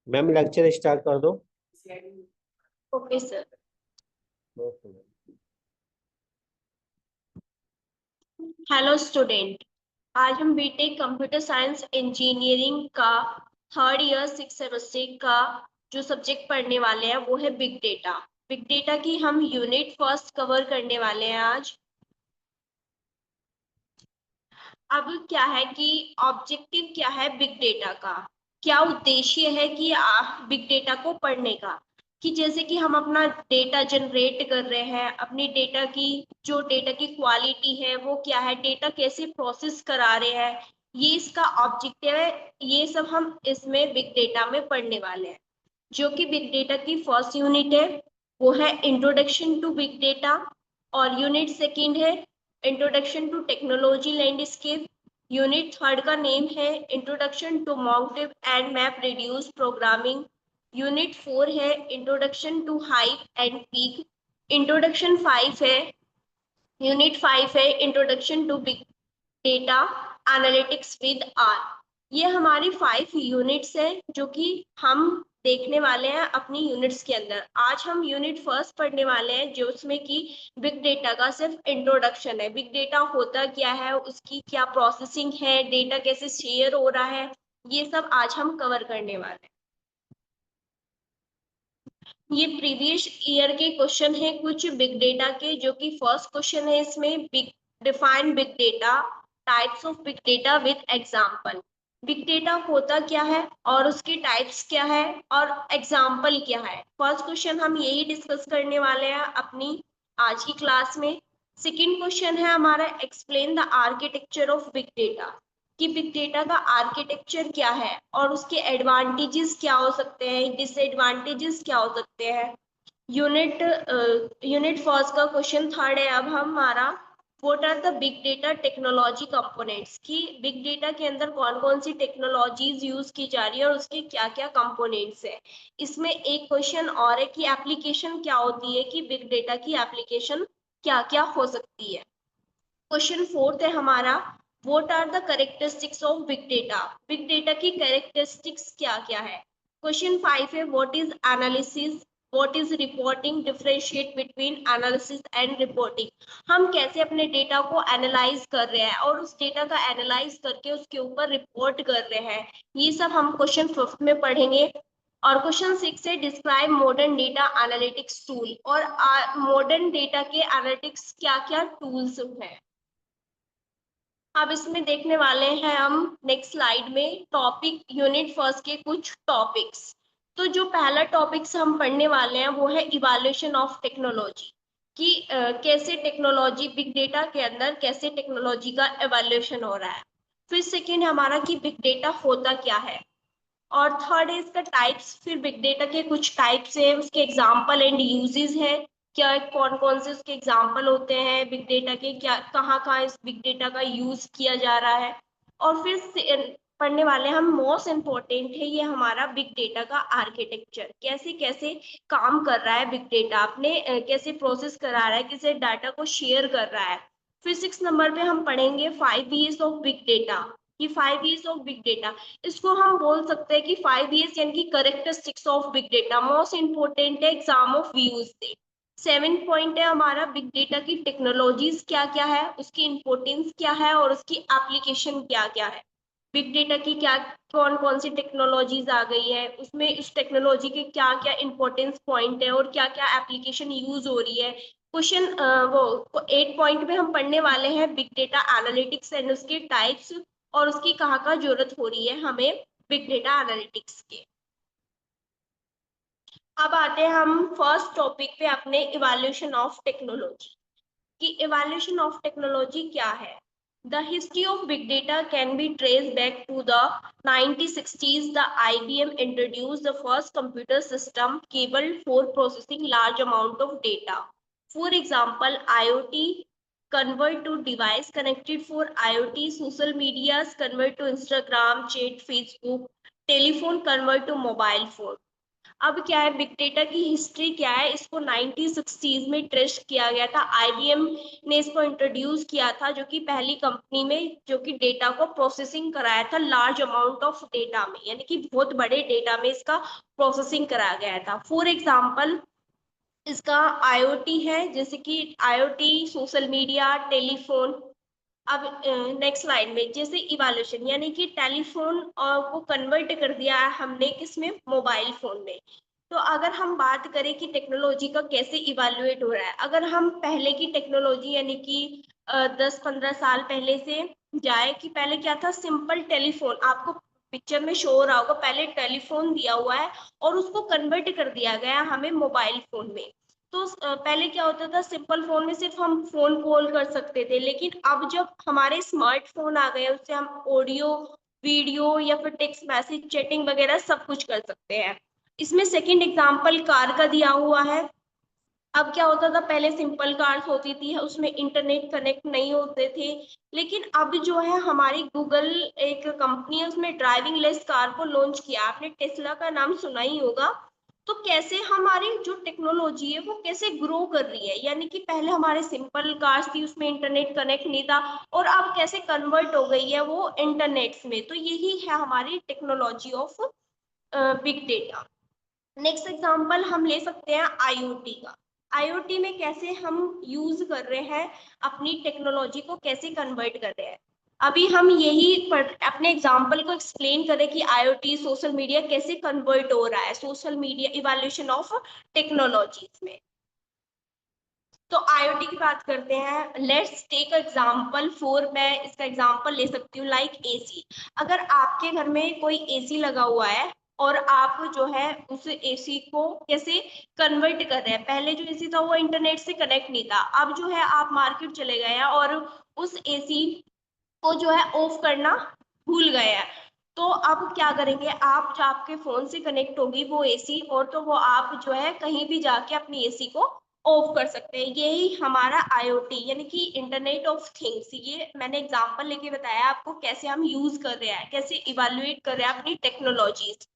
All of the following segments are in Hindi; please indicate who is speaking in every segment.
Speaker 1: मैम लेक्चर स्टार्ट कर दो।
Speaker 2: Okay sir. हेलो स्टूडेंट, आज हम बीटेक कंप्यूटर साइंस इंजीनियरिंग का थर्ड ईयर 6 सेमेस्टर का जो सब्जेक्ट पढ़ने वाले हैं वो है बिग डेटा। बिग डेटा की हम यूनिट फर्स्ट कवर करने वाले हैं आज। अब क्या है कि ऑब्जेक्टिव क्या है बिग डेटा का, क्या उद्देश्य है कि बिग डेटा को पढ़ने का, कि जैसे कि हम अपना डेटा जनरेट कर रहे हैं, अपनी डेटा की जो डेटा की क्वालिटी है वो क्या है, डेटा कैसे प्रोसेस करा रहे हैं, ये इसका ऑब्जेक्टिव है। ये सब हम इसमें बिग डेटा में पढ़ने वाले हैं। जो कि बिग डेटा की फर्स्ट यूनिट है वो है इंट्रोडक्शन टू बिग डेटा, और यूनिट सेकंड है introduction to technology landscape. Unit third का नेम है introduction to MongoDB and map reduce programming. Unit 4 है introduction to Hive and Pig. Introduction 5 है यूनिट 5 है introduction to big data analytics with R. ये हमारी 5 यूनिट्स है जो कि हम देखने वाले हैं अपनी यूनिट्स के अंदर। आज हम यूनिट फर्स्ट पढ़ने वाले हैं जो उसमें कि बिग डेटा का सिर्फ इंट्रोडक्शन है। बिग डेटा होता क्या है, उसकी क्या प्रोसेसिंग है, डेटा कैसे शेयर हो रहा है, ये सब आज हम कवर करने वाले हैं। ये प्रीवियस ईयर के क्वेश्चन है कुछ बिग डेटा के, जो कि फर्स्ट क्वेश्चन है इसमें, big define big data, types of big data with example. Big data होता क्या है और उसकी टाइप्स क्या है और एग्जांपल क्या है, फर्स्ट क्वेश्चन हम यही डिस्कस करने वाले हैं अपनी आज की क्लास में। सेकंड क्वेश्चन है हमारा explain the architecture of big data, कि बिग डेटा का आर्किटेक्चर क्या है और उसके एडवांटेजेस क्या हो सकते हैं, डिसएडवांटेजेस क्या हो सकते हैं। यूनिट फर्स्ट का क्वेश्चन थर्ड है अब हमारा, what are the big data technology components, कि बिग डेटा के अंदर कौन कौन सी टेक्नोलॉजीज यूज की जा रही है और उसके क्या क्या कंपोनेंट्स है। इसमें एक क्वेश्चन और है कि एप्लीकेशन क्या होती है, कि बिग डेटा की एप्लीकेशन क्या क्या हो सकती है। क्वेश्चन फोर्थ है हमारा, what are the characteristics of big data, big data की कैरेक्टरिस्टिक्स क्या क्या है। क्वेश्चन 5 है what is analysis, what is reporting, differentiate between analysis and reporting. हम कैसे अपने डेटा को एनालाइज कर रहे हैं और उस डेटा का एनालाइज करके उसके ऊपर रिपोर्ट कर रहे हैं, ये सब हम क्वेश्चन 5 में पढ़ेंगे। और क्वेश्चन 6 है describe modern data analytics tool, और मॉडर्न डेटा के एनालिटिक्स क्या क्या टूल्स हैं। अब इसमें देखने वाले हैं हम नेक्स्ट स्लाइड में टॉपिक यूनिट फर्स्ट के कुछ टॉपिक्स। तो जो पहला टॉपिक्स हम पढ़ने वाले हैं वो है इवैल्यूएशन ऑफ टेक्नोलॉजी, कि कैसे टेक्नोलॉजी बिग डेटा के अंदर कैसे टेक्नोलॉजी का इवैल्यूएशन हो रहा है। फिर सेकेंड हमारा कि बिग डेटा होता क्या है, और थर्ड है इसका टाइप्स, फिर बिग डेटा के कुछ टाइप्स है, उसके एग्जाम्पल एंड यूजेस है, क्या कौन कौन से उसके एग्जाम्पल होते हैं बिग डेटा के, क्या कहाँ कहाँ इस बिग डेटा का यूज किया जा रहा है। और फिर पढ़ने वाले हम मोस्ट इम्पोर्टेंट है ये हमारा बिग डेटा का आर्किटेक्चर, कैसे कैसे काम कर रहा है बिग डेटा, अपने कैसे प्रोसेस करा रहा है, कैसे डाटा को शेयर कर रहा है। फिर 6 नंबर पे हम पढ़ेंगे 5 V's ऑफ बिग डेटा, कि 5 V's ऑफ बिग डेटा, इसको हम बोल सकते हैं कि 5 V's यानी कि characteristics of big data, most important है एग्जाम ऑफ व्यूज से। 7 पॉइंट है हमारा बिग डेटा की टेक्नोलॉजीज क्या क्या है, उसकी इंपोर्टेंस क्या है और उसकी एप्लीकेशन क्या क्या है। बिग डेटा की क्या कौन कौन सी टेक्नोलॉजीज आ गई है, उसमें इस टेक्नोलॉजी के क्या क्या इंपॉर्टेंस पॉइंट है और क्या क्या एप्लीकेशन यूज हो रही है। क्वेश्चन वो 8 पॉइंट में हम पढ़ने वाले हैं बिग डेटा एनालिटिक्स एंड उसके टाइप्स, और उसकी कहाँ कहाँ जरूरत हो रही है हमें बिग डेटा एनालिटिक्स के। अब आते हैं हम फर्स्ट टॉपिक पे अपने इवैल्यूएशन ऑफ टेक्नोलॉजी, कि इवैल्यूएशन ऑफ टेक्नोलॉजी क्या है। The history of big data can be traced back to the 1960s. The IBM introduced the first computer system capable for processing large amount of data. For example, IoT convert to device connected for IoT, social medias convert to Instagram, chat, Facebook, telephone convert to mobile phone. अब क्या है, बिग डेटा की हिस्ट्री क्या है, इसको 1960s में ट्रेस किया गया था। आईबीएम ने इसको इंट्रोड्यूस किया था, जो कि पहली कंपनी में जो कि डेटा को प्रोसेसिंग कराया था लार्ज अमाउंट ऑफ डेटा में, यानी कि बहुत बड़े डेटा में इसका प्रोसेसिंग कराया गया था। फॉर एग्जाम्पल इसका आईओटी है, जैसे कि आईओटी, सोशल मीडिया, टेलीफोन। अब नेक्स्ट स्लाइड में जैसे इवोल्यूशन, यानी कि टेलीफोन को कन्वर्ट कर दिया है हमने किसमें, मोबाइल फोन में। तो अगर हम बात करें कि टेक्नोलॉजी का कैसे इवैल्यूएट हो रहा है, अगर हम पहले की टेक्नोलॉजी यानी कि 10-15 साल पहले से जाए, कि पहले क्या था, सिंपल टेलीफोन, आपको पिक्चर में शो हो रहा होगा, पहले टेलीफोन दिया हुआ है और उसको कन्वर्ट कर दिया गया हमें मोबाइल फोन में। तो पहले क्या होता था, सिंपल फोन में सिर्फ हम फोन कॉल कर सकते थे, लेकिन अब जब हमारे स्मार्टफोन आ गए, उससे हम ऑडियो, वीडियो या फिर टेक्स्ट मैसेज, चैटिंग वगैरह सब कुछ कर सकते हैं। इसमें सेकंड एग्जांपल कार का दिया हुआ है। अब क्या होता था, पहले सिंपल कार्स होती थी, उसमें इंटरनेट कनेक्ट नहीं होते थे, लेकिन अब जो है हमारी गूगल एक कंपनी है, उसमें ड्राइविंग लेस कार को लॉन्च किया। आपने टेस्ला का नाम सुना ही होगा। तो कैसे हमारी जो टेक्नोलॉजी है वो कैसे ग्रो कर रही है, यानी कि पहले हमारे सिंपल कार्स थी, उसमें इंटरनेट कनेक्ट नहीं था, और अब कैसे कन्वर्ट हो गई है वो इंटरनेट में। तो यही है हमारी technology of big data. Next example हम ले सकते हैं आईओटी का। आईओटी में कैसे हम यूज कर रहे हैं, अपनी टेक्नोलॉजी को कैसे कन्वर्ट कर रहे हैं। अभी हम यही अपने एग्जांपल को एक्सप्लेन करें कि आईओटी, सोशल मीडिया कैसे कन्वर्ट हो रहा है social media evolution of technologies में। तो आईओटी की बात करते हैं, लेट्स टेक एग्जांपल फॉर, मैं इसका एग्जांपल ले सकती हूँ लाइक एसी। अगर आपके घर में कोई एसी लगा हुआ है और आप जो है उस एसी को कैसे कन्वर्ट कर रहे हैं, पहले जो एसी था वो इंटरनेट से कनेक्ट नहीं था, अब जो है आप मार्केट चले गए हैं और उस एसी को जो है ऑफ करना भूल गए हैं। तो अब क्या करेंगे आप, जो आपके फोन से कनेक्ट होगी वो एसी, और तो वो आप जो है कहीं भी जाके अपनी एसी को ऑफ कर सकते हैं। यही हमारा आईओटी यानी कि इंटरनेट ऑफ थिंग्स, ये मैंने एग्जांपल लेके बताया आपको कैसे हम यूज कर रहे हैं, कैसे इवैल्यूएट कर रहे हैं अपनी टेक्नोलॉजीज।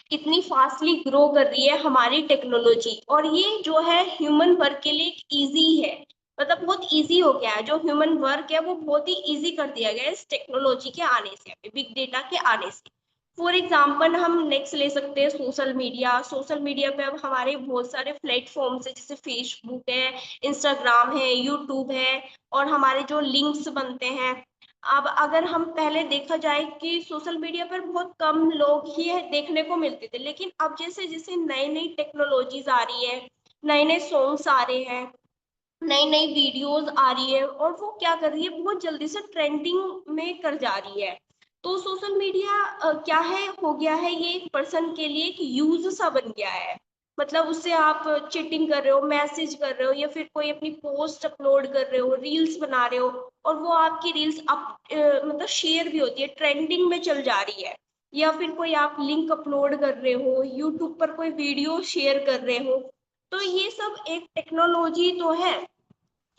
Speaker 2: कितनी फास्टली ग्रो कर रही है हमारी टेक्नोलॉजी, और ये जो है ह्यूमन वर्क के लिए इजी है, मतलब बहुत इजी हो गया है। जो ह्यूमन वर्क है वो बहुत ही इजी कर दिया गया है इस टेक्नोलॉजी के आने से, बिग डेटा के आने से। फॉर एग्जाम्पल हम नेक्स्ट ले सकते हैं सोशल मीडिया। सोशल मीडिया पे अब हमारे बहुत सारे प्लेटफॉर्म्स है, जैसे फेसबुक है, इंस्टाग्राम है, यूट्यूब है, और हमारे जो लिंक्स बनते हैं। अब अगर हम पहले देखा जाए कि सोशल मीडिया पर बहुत कम लोग ही है देखने को मिलते थे, लेकिन अब जैसे जैसे नई नई टेक्नोलॉजीज आ रही है, नए नए सॉन्ग्स आ रहे हैं, नई नई वीडियोस आ रही है, और वो क्या कर रही है, बहुत जल्दी से ट्रेंडिंग में कर जा रही है। तो सोशल मीडिया क्या है, हो गया है ये एक पर्सन के लिए एक यूज सा बन गया है। मतलब उससे आप चैटिंग कर रहे हो, मैसेज कर रहे हो, या फिर कोई अपनी पोस्ट अपलोड कर रहे हो, रील्स बना रहे हो, और वो आपकी रील्स मतलब शेयर भी होती है, ट्रेंडिंग में चल जा रही है। या फिर कोई आप लिंक अपलोड कर रहे हो, यूट्यूब पर कोई वीडियो शेयर कर रहे हो। तो ये सब एक टेक्नोलॉजी तो है।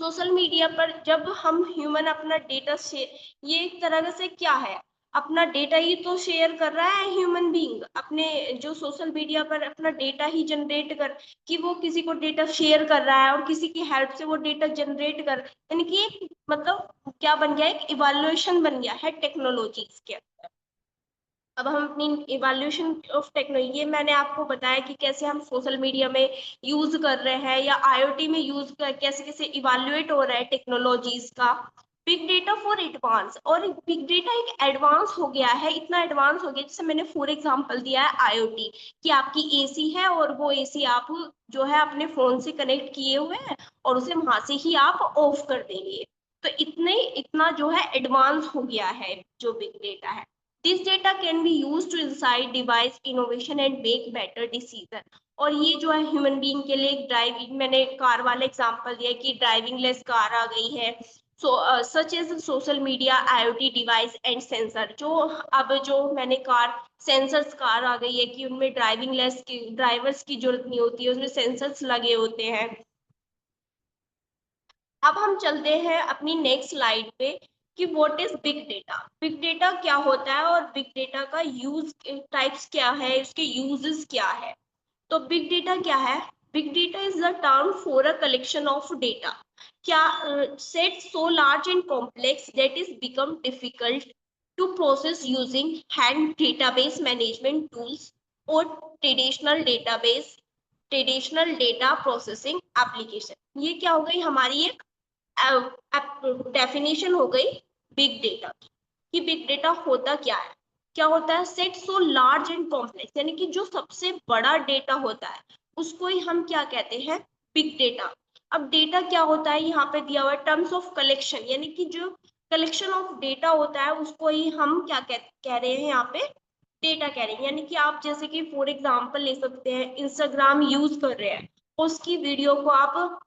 Speaker 2: सोशल मीडिया पर जब हम ह्यूमन अपना डेटा शेयर, ये एक तरह से क्या है, अपना डेटा ही तो शेयर कर रहा है ह्यूमन बीइंग, अपने जो सोशल मीडिया पर अपना डेटा ही जनरेट कर, कि वो किसी को डेटा शेयर कर रहा है और किसी की हेल्प से वो डेटा जनरेट कर, यानी कि एक मतलब क्या बन गया, एक इवैल्यूएशन बन गया है टेक्नोलॉजीज के। अब हम अपनी इवैल्यूएशन ऑफ टेक्नोलॉजी, ये मैंने आपको बताया कि कैसे हम सोशल मीडिया में यूज कर रहे हैं, या आईओटी में यूज कर कैसे कैसे इवैल्यूएट हो रहा है टेक्नोलॉजीज का। बिग डेटा फॉर एडवांस, और बिग डेटा एक एडवांस हो गया है, इतना एडवांस हो गया, जैसे मैंने फॉर एग्जांपल दिया है आईओटी, कि आपकी एसी है और वो एसी आप जो है अपने फोन से कनेक्ट किए हुए हैं, और उसे वहां से ही आप ऑफ कर देंगे। तो इतना जो है एडवांस हो गया है जो बिग डेटा है। This data can be used to insight device innovation and make better decision। और ये जो है ह्यूमन बीइंग के लिए ड्राइविंग, मैंने कार वाला एग्जांपल दिया कि ड्राइविंग लेस कार आ गई है। So such as social media, IoT device and sensor, जो अब जो मैंने कार सेंसर्स कार आ गई है कि उनमें ड्राइविंग लेस की ड्राइवर्स की जरूरत नहीं होती है, उसमें सेंसर्स लगे होते हैं। अब हम चलते हैं अपनी नेक्स्ट स्लाइड पे, कि what is big data, big data क्या होता है और बिग डेटा का यूज टाइप्स क्या है, इसके यूजेस क्या है। तो बिग डेटा क्या है? Big data is the term for a collection of data क्या set so large and complex that is become difficult to process using hand database management tools और ट्रेडिशनल डेटा प्रोसेसिंग एप्लीकेशन। ये क्या हो गई हमारी एक डेफिनेशन हो गई बिग डेटा की, कि बिग डेटा होता क्या है। क्या होता है? Set so large and complex, यानी कि जो सबसे बड़ा डेटा होता है उसको ही हम क्या कहते हैं? Big data. अब डेटा क्या होता है यहाँ पे दिया हुआ है, टर्म्स ऑफ कलेक्शन, यानी कि जो कलेक्शन ऑफ डेटा होता है उसको ही हम क्या कह रहे हैं यहाँ पे? डेटा कह रहे हैं। यानी कि आप जैसे कि फॉर एग्जांपल ले सकते हैं, इंस्टाग्राम यूज कर रहे हैं, उसकी वीडियो को आप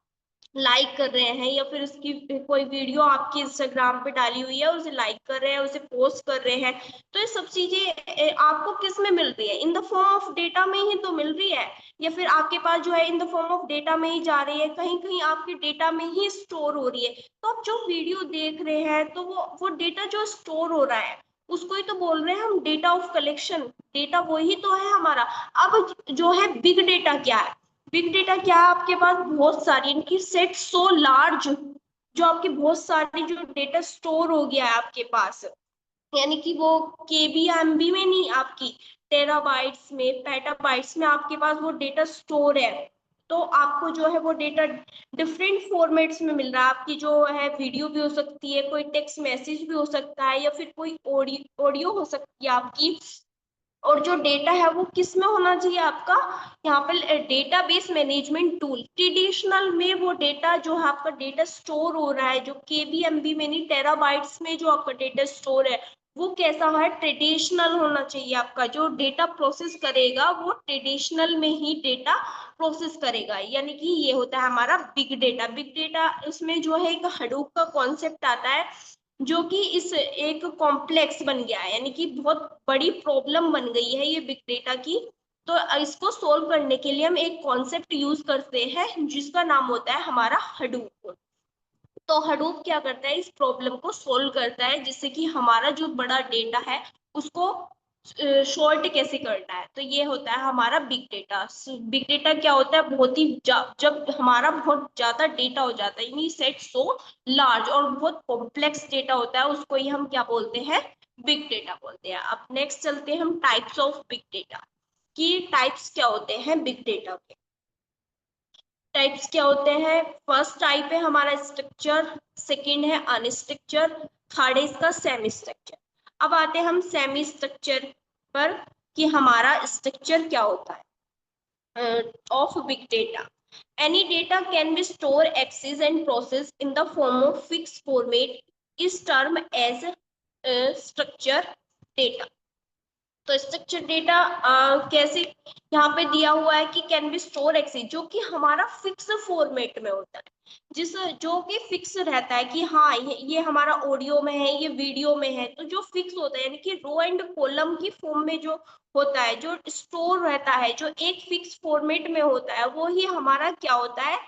Speaker 2: लाइक कर रहे हैं, या फिर उसकी कोई वीडियो आपकी इंस्टाग्राम पे डाली हुई है उसे लाइक कर रहे हैं, उसे पोस्ट कर रहे हैं, तो ये सब चीजें आपको किस में मिल रही है? इन द फॉर्म ऑफ डेटा में ही तो मिल रही है, या फिर आपके पास जो है इन द फॉर्म ऑफ डेटा में ही जा रही है, कहीं कहीं आपके डेटा में ही स्टोर हो रही है। तो आप जो वीडियो देख रहे हैं तो वो डेटा जो स्टोर हो रहा है उसको ही तो बोल रहे हैं हम डेटा ऑफ कलेक्शन। डेटा वही तो है हमारा। अब जो है बिग डेटा क्या है? बिग डेटा क्या है? आपके पास बहुत सारी इनकी सेट सो लार्ज, जो आपकी बहुत सारी जो डेटा स्टोर हो गया है आपके पास, यानी कि वो केबी एमबी में नहीं, आपकी टेराबाइट्स में पेटाबाइट्स में आपके पास वो डेटा स्टोर है। तो आपको जो है वो डेटा डिफरेंट फॉर्मेट्स में मिल रहा है। आपकी जो है वीडियो भी हो सकती है, कोई टेक्स्ट मैसेज भी हो सकता है, या फिर कोई ऑडियो हो सकती है आपकी। और जो डेटा है वो किस में होना चाहिए आपका? यहाँ पे डेटाबेस मैनेजमेंट टूल, ट्रेडिशनल में वो डेटा जो है आपका डेटा स्टोर हो रहा है, जो केबीएमबी में नहीं टेराबाइट्स में जो आपका डेटा स्टोर है, वो कैसा है? ट्रेडिशनल होना चाहिए। आपका जो डेटा प्रोसेस करेगा वो ट्रेडिशनल में ही डेटा प्रोसेस करेगा, यानी कि ये होता है हमारा बिग डेटा। बिग डेटा इसमें जो है एक हडूप का कॉन्सेप्ट आता है, जो कि इस एक कॉम्प्लेक्स बन गया है, यानी कि बहुत बड़ी प्रॉब्लम बन गई है ये बिग डेटा की। तो इसको सोल्व करने के लिए हम एक कॉन्सेप्ट यूज करते हैं जिसका नाम होता है हमारा हडूप। तो हडूप क्या करता है? इस प्रॉब्लम को सोल्व करता है, जिससे कि हमारा जो बड़ा डेटा है उसको शॉर्ट कैसे करना है। तो ये होता है हमारा बिग डेटा। बिग डेटा क्या होता है? बहुत ही जब हमारा बहुत ज्यादा डेटा हो जाता है, यानी सेट सो लार्ज और बहुत कॉम्प्लेक्स डेटा होता है, उसको ही हम क्या बोलते हैं? बिग डेटा बोलते हैं। अब नेक्स्ट चलते हैं हम टाइप्स ऑफ बिग डेटा, कि टाइप्स क्या होते हैं बिग डेटा के। टाइप्स क्या होते हैं? फर्स्ट टाइप है हमारा स्ट्रक्चर, सेकंड है अनस्ट्रक्चर, थर्ड है इसका सेमी स्ट्रक्चर। अब आते हैं हम सेमी स्ट्रक्चर पर, कि हमारा स्ट्रक्चर क्या होता है of big data. Any data can be store access and process in the form of fix format is term as structure data. तो स्ट्रक्चर डेटा कैसे यहाँ पे दिया हुआ है कि कैन बी स्टोर एक्सेस, जो कि हमारा फिक्स फॉर्मेट में होता है, जिस जो कि फिक्स रहता है कि हाँ ये हमारा ऑडियो में है, ये वीडियो में है, तो जो फिक्स होता है, यानी कि रो एंड कॉलम की फॉर्म में जो होता है, जो स्टोर रहता है, जो एक फिक्स फॉर्मेट में होता है, वो ही हमारा क्या होता है?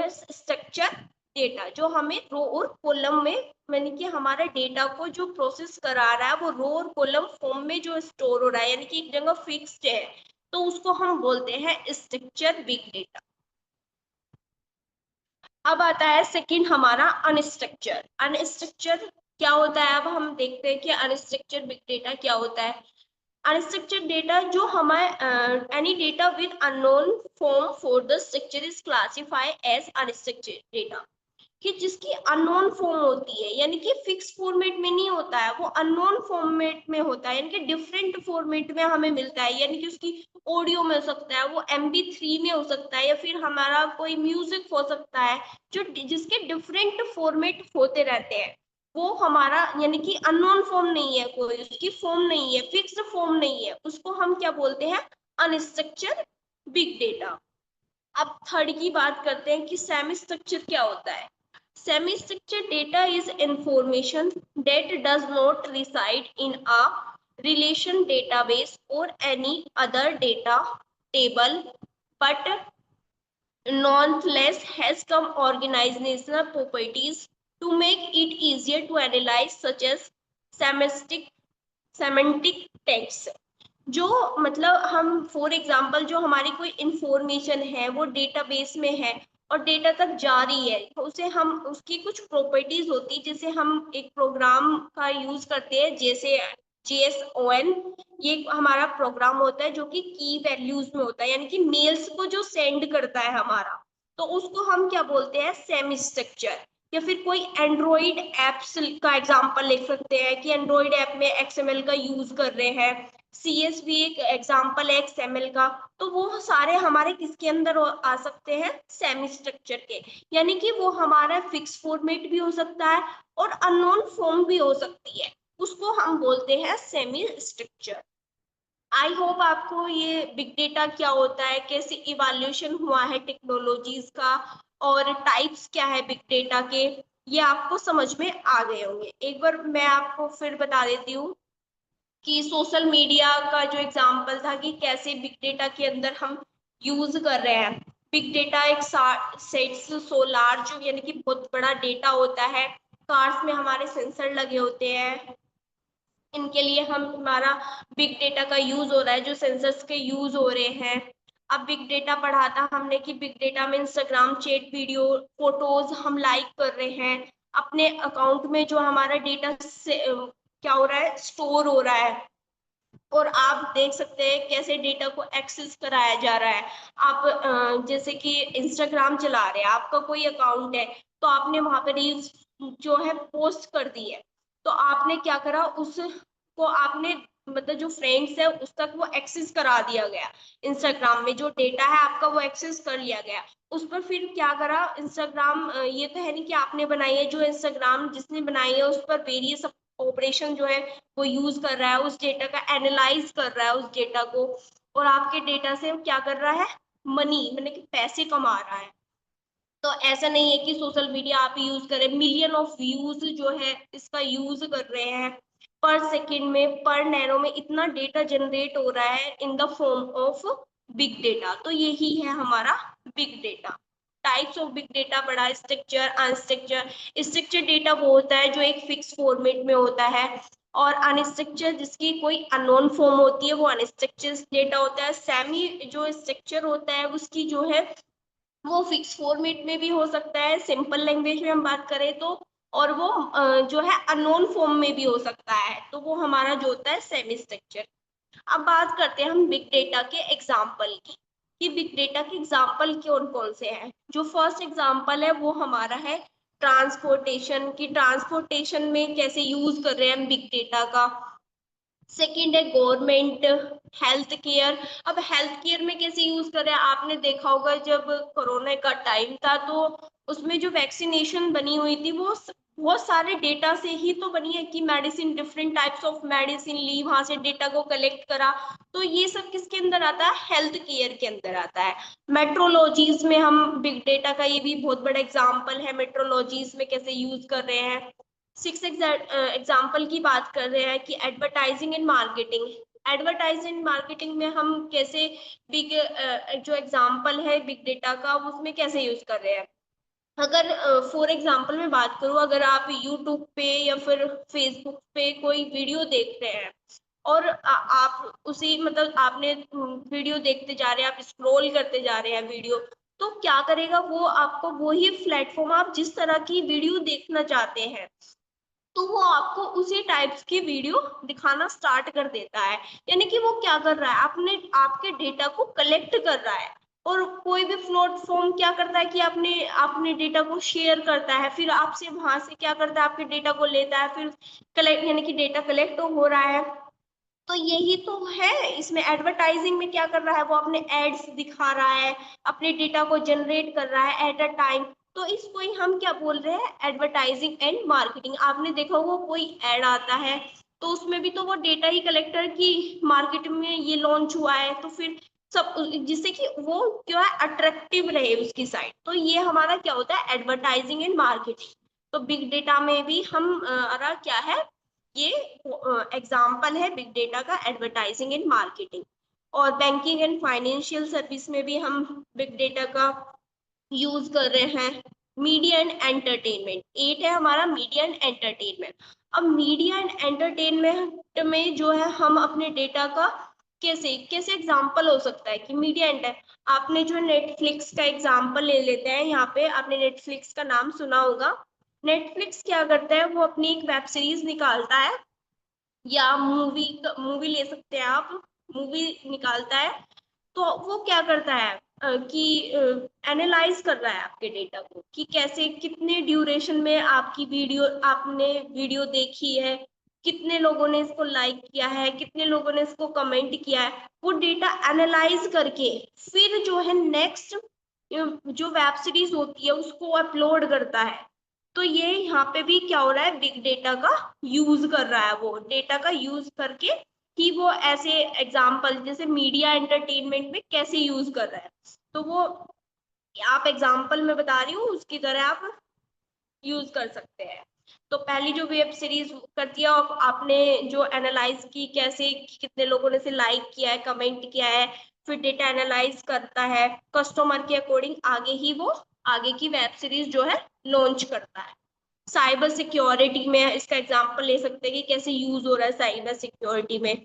Speaker 2: Structure data. जो हमें रो और कॉलम में, यानी कि हमारे डेटा को जो प्रोसेस करा रहा है वो रो और कॉलम फॉर्म में जो स्टोर हो रहा है, यानी कि एक जगह फिक्स्ड है, तो उसको हम बोलते हैं स्ट्रक्चर बिग डेटा। अब आता है सेकंड हमारा अनस्ट्रक्चर। अनस्ट्रक्चर क्या होता है? अब हम देखते हैं कि अनस्ट्रक्चर बिग डेटा क्या होता है। अनस्ट्रक्चर्ड डेटा, जो हमारे any data with unknown form for the structure is classified as unstructured data, कि जिसकी अननोन फॉर्म होती है, यानी कि फिक्स फॉर्मेट में नहीं होता है, वो अननोन फॉर्मेट में होता है, यानी कि डिफरेंट फॉर्मेट में हमें मिलता है, यानी कि उसकी ऑडियो में हो सकता है, वो MP3 में हो सकता है, या फिर हमारा कोई म्यूजिक हो सकता है, जो जिसके डिफरेंट फॉर्मेट होते रहते हैं, वो हमारा, यानी कि अननोन फॉर्म नहीं है, कोई उसकी फॉर्म नहीं है, फिक्स्ड फॉर्म नहीं है, उसको हम क्या बोलते हैं? Unstructured big data. अब थर्ड की बात करते हैं कि सेमी स्ट्रक्चर क्या होता है। Semi-structured data is information that does not reside in a relation database or any other data table, but nonetheless has some organizational properties to make it easier to analyze such as semantic text। जो मतलब हम फॉर एग्जांपल जो हमारी कोई इंफॉर्मेशन है वो डेटाबेस में है और डेटा तक जा रही है, तो उसे हम उसकी कुछ प्रॉपर्टीज होती है, जैसे हम एक प्रोग्राम का यूज करते हैं जैसे JSON। ये हमारा प्रोग्राम होता है जो कि की वैल्यूज में होता है, यानी कि मेल्स को जो सेंड करता है हमारा, तो उसको हम क्या बोलते हैं, सेमी स्ट्रक्चर। या फिर कोई एंड्रॉइड एप्स का एग्जांपल लिख सकते हैं कि एंड्रॉइड ऐप में XML का यूज कर रहे हैं, CSV एक एग्जांपल है XML का। तो वो सारे हमारे किसके अंदर आ सकते हैं, सेमी स्ट्रक्चर के। यानी कि वो हमारा फिक्स फॉर्मेट भी हो सकता है और अननोन फॉर्म भी हो सकती है, उसको हम बोलते हैं सेमी स्ट्रक्चर। आई होप आपको ये बिग डेटा क्या होता है, कैसे इवैल्यूएशन हुआ है टेक्नोलॉजीज का, और टाइप्स क्या है बिग डेटा के, ये आपको समझ में आ गए होंगे। एक बार मैं आपको फिर बता देती हूँ कि सोशल मीडिया का जो एग्जांपल था कि कैसे बिग डेटा के अंदर हम यूज कर रहे हैं। बिग डेटा एक सेट्स सो लार्ज, यानी कि बहुत बड़ा डेटा होता है। कार्स में हमारे सेंसर लगे होते हैं, इनके लिए हम हमारा बिग डेटा का यूज हो रहा है, जो सेंसर्स के यूज हो रहे हैं। अब बिग डेटा पढ़ा था हमने कि बिग डेटा में इंस्टाग्राम चैट, वीडियो, फोटोज हम लाइक कर रहे हैं अपने अकाउंट में, जो हमारा डेटा से क्या हो रहा है, स्टोर हो रहा है। और आप देख सकते हैं कैसे डेटा को एक्सेस कराया जा रहा है। आप जैसे कि इंस्टाग्राम चला रहे हैं, आपका कोई अकाउंट है, तो आपने वहां पर रील्स जो है पोस्ट कर दी है, तो आपने क्या करा, उसको आपने मतलब जो फ्रेंड्स है उस तक वो एक्सेस करा दिया गया। इंस्टाग्राम में जो डेटा है आपका वो एक्सेस कर लिया गया। उस पर फिर क्या करा इंस्टाग्राम, ये तो है नहीं कि आपने बनाई है, जो इंस्टाग्राम जिसने बनाई है उस पर वेरियस ऑपरेशन जो है वो यूज कर रहा है, उस डेटा का एनालाइज कर रहा है उस डेटा को, और आपके डेटा से क्या कर रहा है, मनी मतलब कि पैसे कमा रहा है। तो ऐसा नहीं है कि सोशल मीडिया आप यूज करें, मिलियन ऑफ व्यूज जो है इसका यूज कर रहे हैं पर सेकंड में, पर नैनो में इतना डेटा जनरेट हो रहा है इन the form of big data. तो यही है हमारा big data. Types of big data पढ़ा, स्ट्रक्चर, अनस्ट्रक्चर। स्ट्रक्चर डेटा वो होता है जो एक फिक्स फॉर्मेट में होता है, और अनस्ट्रक्चर जिसकी कोई अननोन फॉर्म होती है वो अनस्ट्रक्चर डेटा होता है। सेमी जो स्ट्रक्चर होता है उसकी जो है वो फिक्स फॉर्मेट में भी हो सकता है, सिंपल लैंग्वेज में हम बात करें तो, और वो जो है अननोन फॉर्म में भी हो सकता है, तो वो हमारा जो होता है सेमी स्ट्रक्चर। अब बात करते हैं हम बिग डेटा के एग्जाम्पल की, कि बिग डेटा के एग्जाम्पल कौन कौन से हैं। जो फर्स्ट एग्जाम्पल है वो हमारा है ट्रांसपोर्टेशन की, ट्रांसपोर्टेशन में कैसे यूज कर रहे हैं हम बिग डेटा का। सेकेंड है गवर्नमेंट, हेल्थ केयर। अब हेल्थ केयर में कैसे यूज कर रहे हैं, आपने देखा होगा जब कोरोना का टाइम था तो उसमें जो वैक्सीनेशन बनी हुई थी वो बहुत सारे डेटा से ही तो बनी है, कि medicine, different types of medicine ली, वहां से डेटा को कलेक्ट करा। तो ये सब किसके अंदर आता है, हेल्थ केयर के अंदर आता है। मेट्रोलॉजीज में हम बिग डेटा का, ये भी बहुत बड़ा एग्जाम्पल है, मेट्रोलॉजीज में कैसे यूज कर रहे हैं। सिक्स एग्जाम्पल की बात कर रहे हैं कि advertising and marketing. Advertising marketing में हम कैसे बिग जो एग्जाम्पल है बिग डेटा का उसमें कैसे यूज कर रहे हैं। अगर फॉर एग्जाम्पल मैं बात करूं, अगर आप यूट्यूब पे या फिर फेसबुक पे कोई वीडियो देख रहे हैं और आप उसी मतलब आपने वीडियो देखते जा रहे हैं, आप स्क्रॉल करते जा रहे हैं वीडियो, तो क्या करेगा वो, आपको वही प्लेटफॉर्म, आप जिस तरह की वीडियो देखना चाहते हैं तो वो आपको उसी टाइप्स की वीडियो दिखाना स्टार्ट कर देता है। यानी कि वो क्या कर रहा है, अपने आपके डेटा को कलेक्ट कर रहा है। और कोई भी प्लेटफॉर्म क्या करता है कि अपने अपने डेटा को शेयर करता है, फिर आपसे वहां से क्या करता है, आपके डेटा को लेता है, फिर कलेक्ट, यानी कि डेटा कलेक्ट हो रहा है। तो यही तो है, इसमें एडवर्टाइजिंग में क्या कर रहा है, वो अपने एड्स दिखा रहा है, अपने डेटा को जनरेट कर रहा है एट अ टाइम। तो इसको ही हम क्या बोल रहे हैं, एडवर्टाइजिंग एंड मार्केटिंग। आपने देखा होगा कोई एड आता है तो उसमें भी तो वो डेटा ही कलेक्टर की मार्केट में ये लॉन्च हुआ है, तो फिर सब जिससे कि वो क्या है, अट्रैक्टिव रहे उसकी साइट। तो ये हमारा क्या होता है, एडवर्टाइजिंग एंड मार्केटिंग। तो बिग डेटा में भी हम क्या है, ये एग्जाम्पल है बिग डेटा का, एडवर्टाइजिंग एंड मार्केटिंग। और बैंकिंग एंड फाइनेंशियल सर्विस में भी हम बिग डेटा का यूज कर रहे हैं। Media and entertainment. 8 है हमारा मीडिया एंड एंटरटेनमेंट। अब मीडिया एंड एंटरटेनमेंट में जो है हम अपने डेटा का कैसे कैसे एग्जाम्पल हो सकता है कि मीडिया एंटर, आपने जो नेटफ्लिक्स का एग्जाम्पल ले लेते हैं, यहाँ पे आपने नेटफ्लिक्स का नाम सुना होगा। नेटफ्लिक्स क्या करता है, वो अपनी एक वेब सीरीज निकालता है या मूवी ले सकते हैं आप, मूवी निकालता है। तो वो क्या करता है कि एनालाइज कर रहा है आपके डेटा को कि कैसे कितने ड्यूरेशन में आपने वीडियो देखी है, कितने लोगों ने इसको लाइक किया है, कितने लोगों ने इसको कमेंट किया है। वो डेटा एनालाइज करके फिर जो है नेक्स्ट जो वेब सीरीज होती है उसको अपलोड करता है। तो ये यहाँ पे भी क्या हो रहा है, बिग डेटा का यूज कर रहा है, वो डेटा का यूज करके कि वो ऐसे एग्जाम्पल जैसे मीडिया एंटरटेनमेंट में कैसे यूज कर रहा है, तो वो आप एग्जाम्पल में बता रही हूँ उसकी तरह आप यूज कर सकते हैं। तो पहली जो वेब सीरीज करती है, आपने जो एनालाइज की कैसे कितने लोगों ने इसे लाइक किया है, कमेंट किया है, फिर डेटा एनालाइज करता है कस्टमर के अकॉर्डिंग, आगे ही वो आगे की वेब सीरीज जो है लॉन्च करता है। साइबर सिक्योरिटी में इसका एग्जांपल ले सकते हैं कि कैसे यूज हो रहा है साइबर सिक्योरिटी में,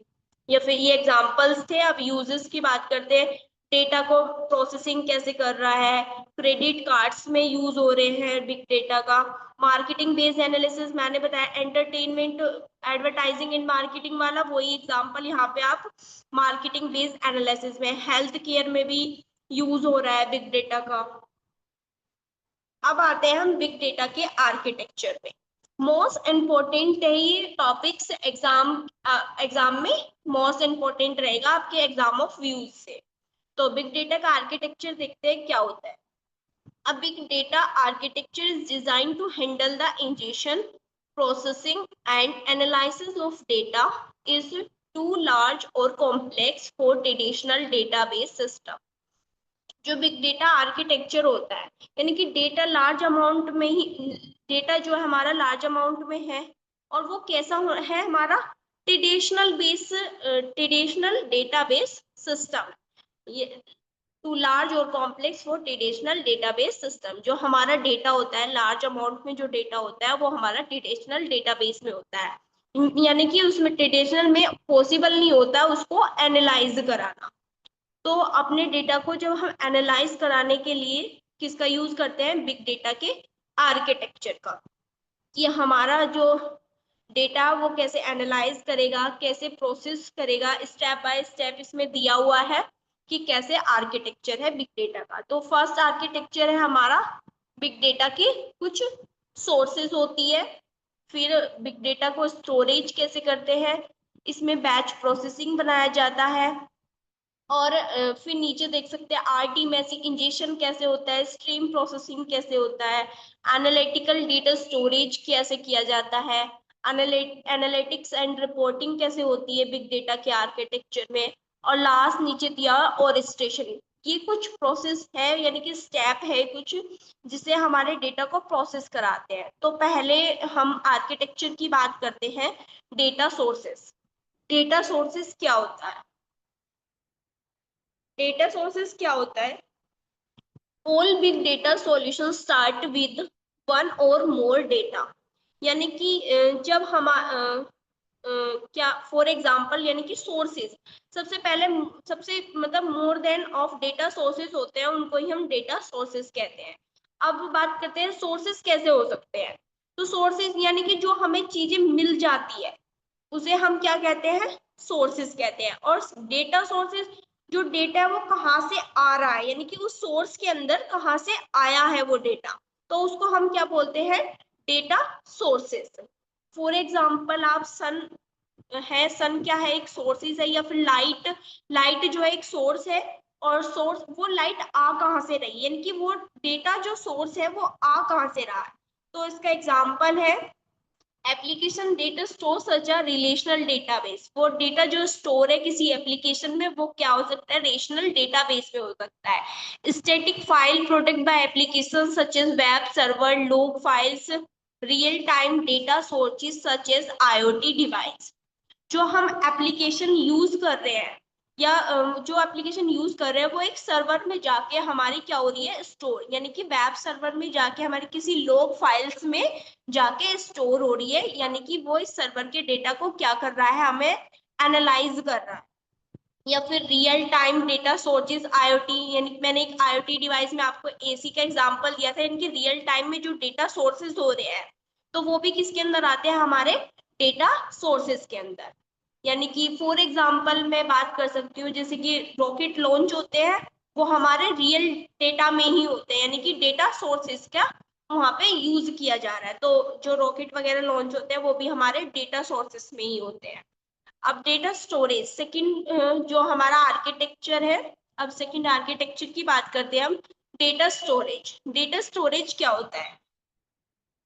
Speaker 2: या फिर ये एग्जांपल्स थे। अब यूजेस की बात करते हैं, डेटा को प्रोसेसिंग कैसे कर रहा है, क्रेडिट कार्ड्स में यूज हो रहे हैं बिग डेटा का। मार्केटिंग बेस्ड एनालिसिस मैंने बताया, एंटरटेनमेंट एडवर्टाइजिंग एंड मार्केटिंग वाला वही एग्जांपल यहाँ पे आप मार्केटिंग बेस्ड एनालिसिस में। हेल्थ केयर में भी यूज हो रहा है बिग डेटा का। अब आते हैं हम बिग डेटा के आर्किटेक्चर में। मोस्ट इम्पोर्टेंट है ये टॉपिक्स एग्जाम में मोस्ट इम्पोर्टेंट रहेगा आपके एग्जाम ऑफ व्यूज से। तो बिग डेटा का आर्किटेक्चर देखते हैं क्या होता है। A big data architecture is designed to handle the ingestion, processing, and analysis of data is too large or complex for traditional database system। जो बिग डेटा आर्किटेक्चर होता है, यानी कि डेटा लार्ज अमाउंट में ही, डेटा जो है हमारा लार्ज अमाउंट में है, और वो कैसा है हमारा ट्रेडिशनल डेटाबेस सिस्टम। ये टू लार्ज और complex for traditional database system. जो हमारा डेटा होता है लार्ज अमाउंट में, जो डेटा होता है वो हमारा ट्रेडिशनल डेटाबेस में होता है, यानी कि उसमें ट्रेडिशनल में पॉसिबल नहीं होता उसको एनालाइज कराना। तो अपने डेटा को जब हम एनालाइज कराने के लिए किसका यूज करते हैं, बिग डेटा के आर्किटेक्चर का, कि हमारा जो डेटा वो कैसे एनालाइज करेगा, कैसे प्रोसेस करेगा, स्टेप बाय स्टेप इसमें दिया हुआ है कि कैसे आर्किटेक्चर है बिग डेटा का। तो फर्स्ट आर्किटेक्चर है हमारा बिग डेटा की कुछ सोर्सेस होती है, फिर बिग डेटा को स्टोरेज कैसे करते हैं, इसमें बैच प्रोसेसिंग बनाया जाता है, और फिर नीचे देख सकते हैं आरटी मैसेज इंजेक्शन कैसे होता है, स्ट्रीम प्रोसेसिंग कैसे होता है, एनालिटिकल डेटा स्टोरेज कैसे किया जाता है, एनालिटिक्स एंड रिपोर्टिंग कैसे होती है बिग डेटा के आर्किटेक्चर में, और लास्ट नीचे दिया और स्टेशन। ये कुछ प्रोसेस है, यानी कि स्टेप है कुछ जिसे हमारे डेटा को प्रोसेस कराते हैं। तो पहले हम आर्किटेक्चर की बात करते हैं, डेटा सोर्सेस। डेटा सोर्सेस क्या होता है, डेटा सोर्सेस क्या होता है, all big data solution start with one और मोर डेटा। यानी कि जब हम क्या फॉर एग्जांपल, यानी कि सोर्सेज, सबसे पहले सबसे मतलब more than of data sources होते हैं, उनको ही हम डेटा सोर्सेज कहते हैं। अब बात करते हैं सोर्सेज कैसे हो सकते हैं। तो सोर्सेज यानी कि जो हमें चीजें मिल जाती है उसे हम क्या कहते हैं, सोर्सेज कहते हैं। और डेटा सोर्सेज, जो डेटा है वो कहाँ से आ रहा है, यानी कि उस सोर्स के अंदर कहाँ से आया है वो डेटा, तो उसको हम क्या बोलते हैं, डेटा सोर्सेज। फॉर एग्जाम्पल आप सन है, सन क्या है, एक सोर्सेज है, या फिर लाइट, लाइट जो है एक सोर्स है, और सोर्स वो लाइट आ कहाँ से रही है, यानी कि वो डेटा जो सोर्स है वो आ कहाँ से रहा है। तो इसका एग्जाम्पल है एप्लीकेशन डेटा स्टोर सच अ रिलेशनल डेटाबेस। वो डेटा जो स्टोर है किसी एप्लीकेशन में वो क्या हो सकता है, रिलेशनल डेटाबेस में हो सकता है। Static file protect by application such as web server, log files, real time data sources such as IoT device. जो हम एप्लीकेशन यूज कर रहे हैं या जो एप्लीकेशन यूज कर रहे हैं वो एक सर्वर में जाके हमारी क्या हो रही है, स्टोर, यानी कि वेब सर्वर में जाके हमारी किसी लॉग फाइल्स में जाके स्टोर हो रही है, यानी कि वो इस सर्वर के डेटा को क्या कर रहा है, हमें एनालाइज कर रहा है। या फिर real time data sources IoT, यानी मैंने एक आईओटी डिवाइस में आपको एसी का एग्जांपल दिया था, इनके रियल टाइम में जो डेटा सोर्सेज हो रहे हैं तो वो भी किसके अंदर आते हैं, हमारे डेटा सोर्सेज के अंदर। यानी कि फॉर एग्जांपल मैं बात कर सकती हूँ, जैसे कि रॉकेट लॉन्च होते हैं वो हमारे रियल डेटा में ही होते हैं, यानी कि डेटा सोर्सेज का वहां पे यूज किया जा रहा है, तो जो रॉकेट वगैरह लॉन्च होते हैं वो भी हमारे डेटा सोर्सेज में ही होते हैं। अब डेटा स्टोरेज सेकंड जो हमारा आर्किटेक्चर है, अब सेकंड आर्किटेक्चर की बात करते हैं हम। डेटा स्टोरेज, डेटा स्टोरेज क्या होता है,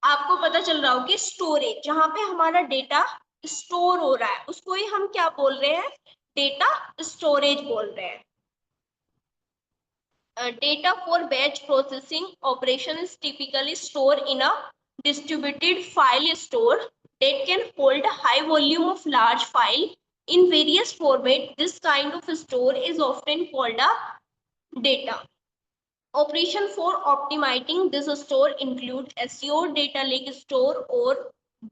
Speaker 2: आपको पता चल रहा हो कि स्टोरेज जहां पे हमारा डेटा स्टोर हो रहा है उसको ही हम क्या बोल रहे हैं, डेटा स्टोरेज बोल रहे हैं। Data for batch processing operation is typically stored in a distributed file store that can hold a high volume of large file in various formats. This kind of store is often called a data. Operation for optimizing this store include Azure Data Lake Store or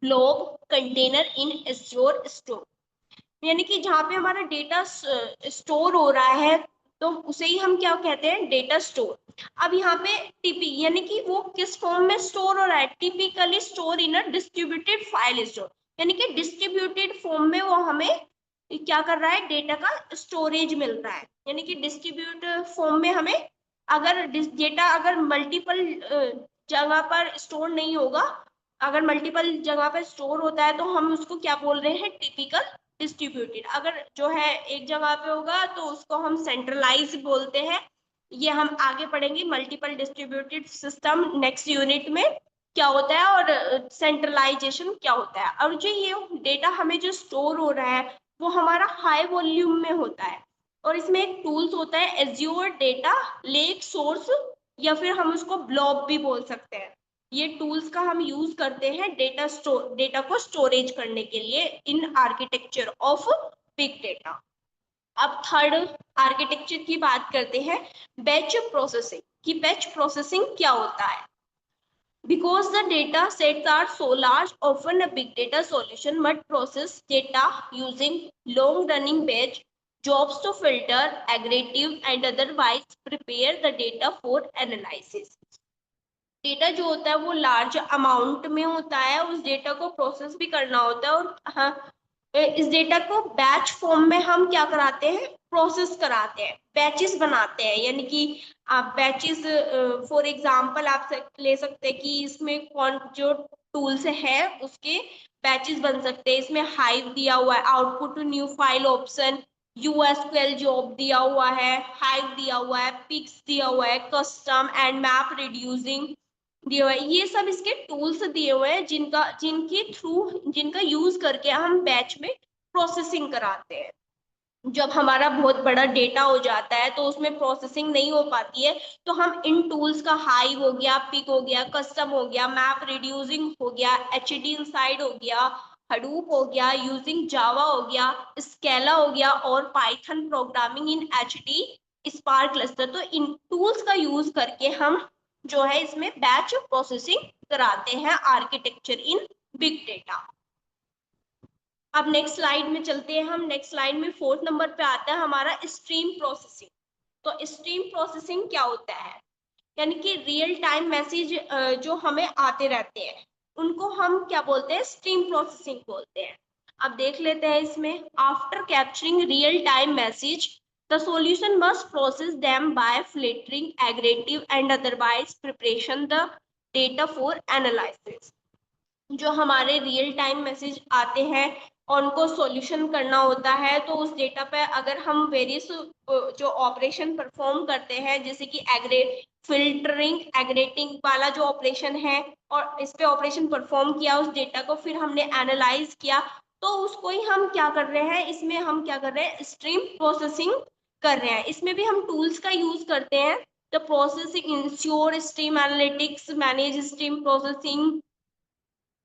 Speaker 2: blob container in Azure Store. यानी कि जहाँ पे हमारा डेटा स्टोर हो रहा है तो उसे ही हम क्या कहते हैं, डेटा स्टोर। अब यहाँ पे टीपी यानी कि वो किस फॉर्म में स्टोर हो रहा है, typically store in a distributed file store, यानी कि डिस्ट्रीब्यूटेड फॉर्म में वो हमें क्या कर रहा है, डेटा का स्टोरेज मिल रहा है। यानी कि डिस्ट्रीब्यूटेड फॉर्म में हमें अगर डेटा अगर मल्टीपल जगह पर स्टोर नहीं होगा, अगर मल्टीपल जगह पर स्टोर होता है तो हम उसको क्या बोल रहे हैं, टिपिकल डिस्ट्रीब्यूटेड। अगर जो है एक जगह पे होगा तो उसको हम सेंट्रलाइज बोलते हैं। ये हम आगे पढ़ेंगे multiple distributed system next unit में क्या होता है और सेंट्रलाइजेशन क्या होता है। और जो ये डेटा हमें जो स्टोर हो रहा है वो हमारा हाई वॉल्यूम में होता है और इसमें एक टूल्स होता है एज्योर डेटा लेक सोर्स, या फिर हम उसको ब्लॉब भी बोल सकते हैं। ये टूल्स का हम यूज करते हैं डेटा को स्टोरेज करने के लिए इन आर्किटेक्चर ऑफ बिग डेटा। अब थर्ड आर्किटेक्चर की बात करते हैं, बैच प्रोसेसिंग की। बैच प्रोसेसिंग क्या होता है, because the data sets are so large, often a big data solution must process data using long running batch jobs to filter, aggregate and otherwise prepare the data for analysis. Data जो होता है वो लार्ज अमाउंट में होता है, उस डेटा को प्रोसेस भी करना होता है और हाँ, इस डेटा को बैच फॉर्म में हम क्या कराते हैं, प्रोसेस कराते हैं, बैचेस बनाते हैं। यानी कि आप बैचेस फॉर एग्जांपल आप ले सकते हैं कि इसमें कौन जो टूल्स है उसके बैचेस बन सकते हैं। इसमें हाइव दिया हुआ है, output to new file option, USQL job दिया हुआ है, हाइव दिया हुआ है, पिक्स दिया हुआ है, कस्टम एंड मैप रिड्यूसिंग दिए हुए हैं। ये सब इसके टूल्स दिए हुए हैं जिनका यूज करके हम बैच में प्रोसेसिंग कराते हैं। जब हमारा बहुत बड़ा डेटा हो जाता है तो उसमें प्रोसेसिंग नहीं हो पाती है तो हम इन टूल्स का हाइव हो गया, पिक हो गया, कस्टम हो गया, मैप रिड्यूसिंग हो गया, एचडी इनसाइड हो गया, हडूप हो गया, यूजिंग जावा हो गया, स्केला हो गया और Python programming in HD spark cluster. तो इन टूल्स का यूज करके हम जो है इसमें बैच प्रोसेसिंग कराते हैं आर्किटेक्चर इन बिग डेटा। अब नेक्स्ट स्लाइड में चलते हैं हम। नेक्स्ट स्लाइड में फोर्थ नंबर पे आता है हमारा स्ट्रीम प्रोसेसिंग। तो स्ट्रीम प्रोसेसिंग क्या होता है, यानी कि रियल टाइम मैसेज जो हमें आते रहते हैं उनको हम क्या बोलते हैं, स्ट्रीम प्रोसेसिंग बोलते हैं। अब देख लेते हैं इसमें, after capturing real time message the solution must process them by filtering, aggregative and otherwise preparation the data for analysis. जो हमारे रियल टाइम मैसेज आते हैं और उनको सॉल्यूशन करना होता है तो उस डेटा पे अगर हम वेरियस जो ऑपरेशन परफॉर्म करते हैं, जैसे कि फिल्टरिंग एग्रेटिंग वाला जो ऑपरेशन है और इस पे ऑपरेशन परफॉर्म किया, उस डेटा को फिर हमने एनालाइज किया, तो उसको ही हम क्या कर रहे हैं, इसमें हम क्या कर रहे हैं, स्ट्रीम प्रोसेसिंग कर रहे हैं। इसमें भी हम टूल्स का यूज करते हैं, the processing ensure stream analytics, manage stream processing,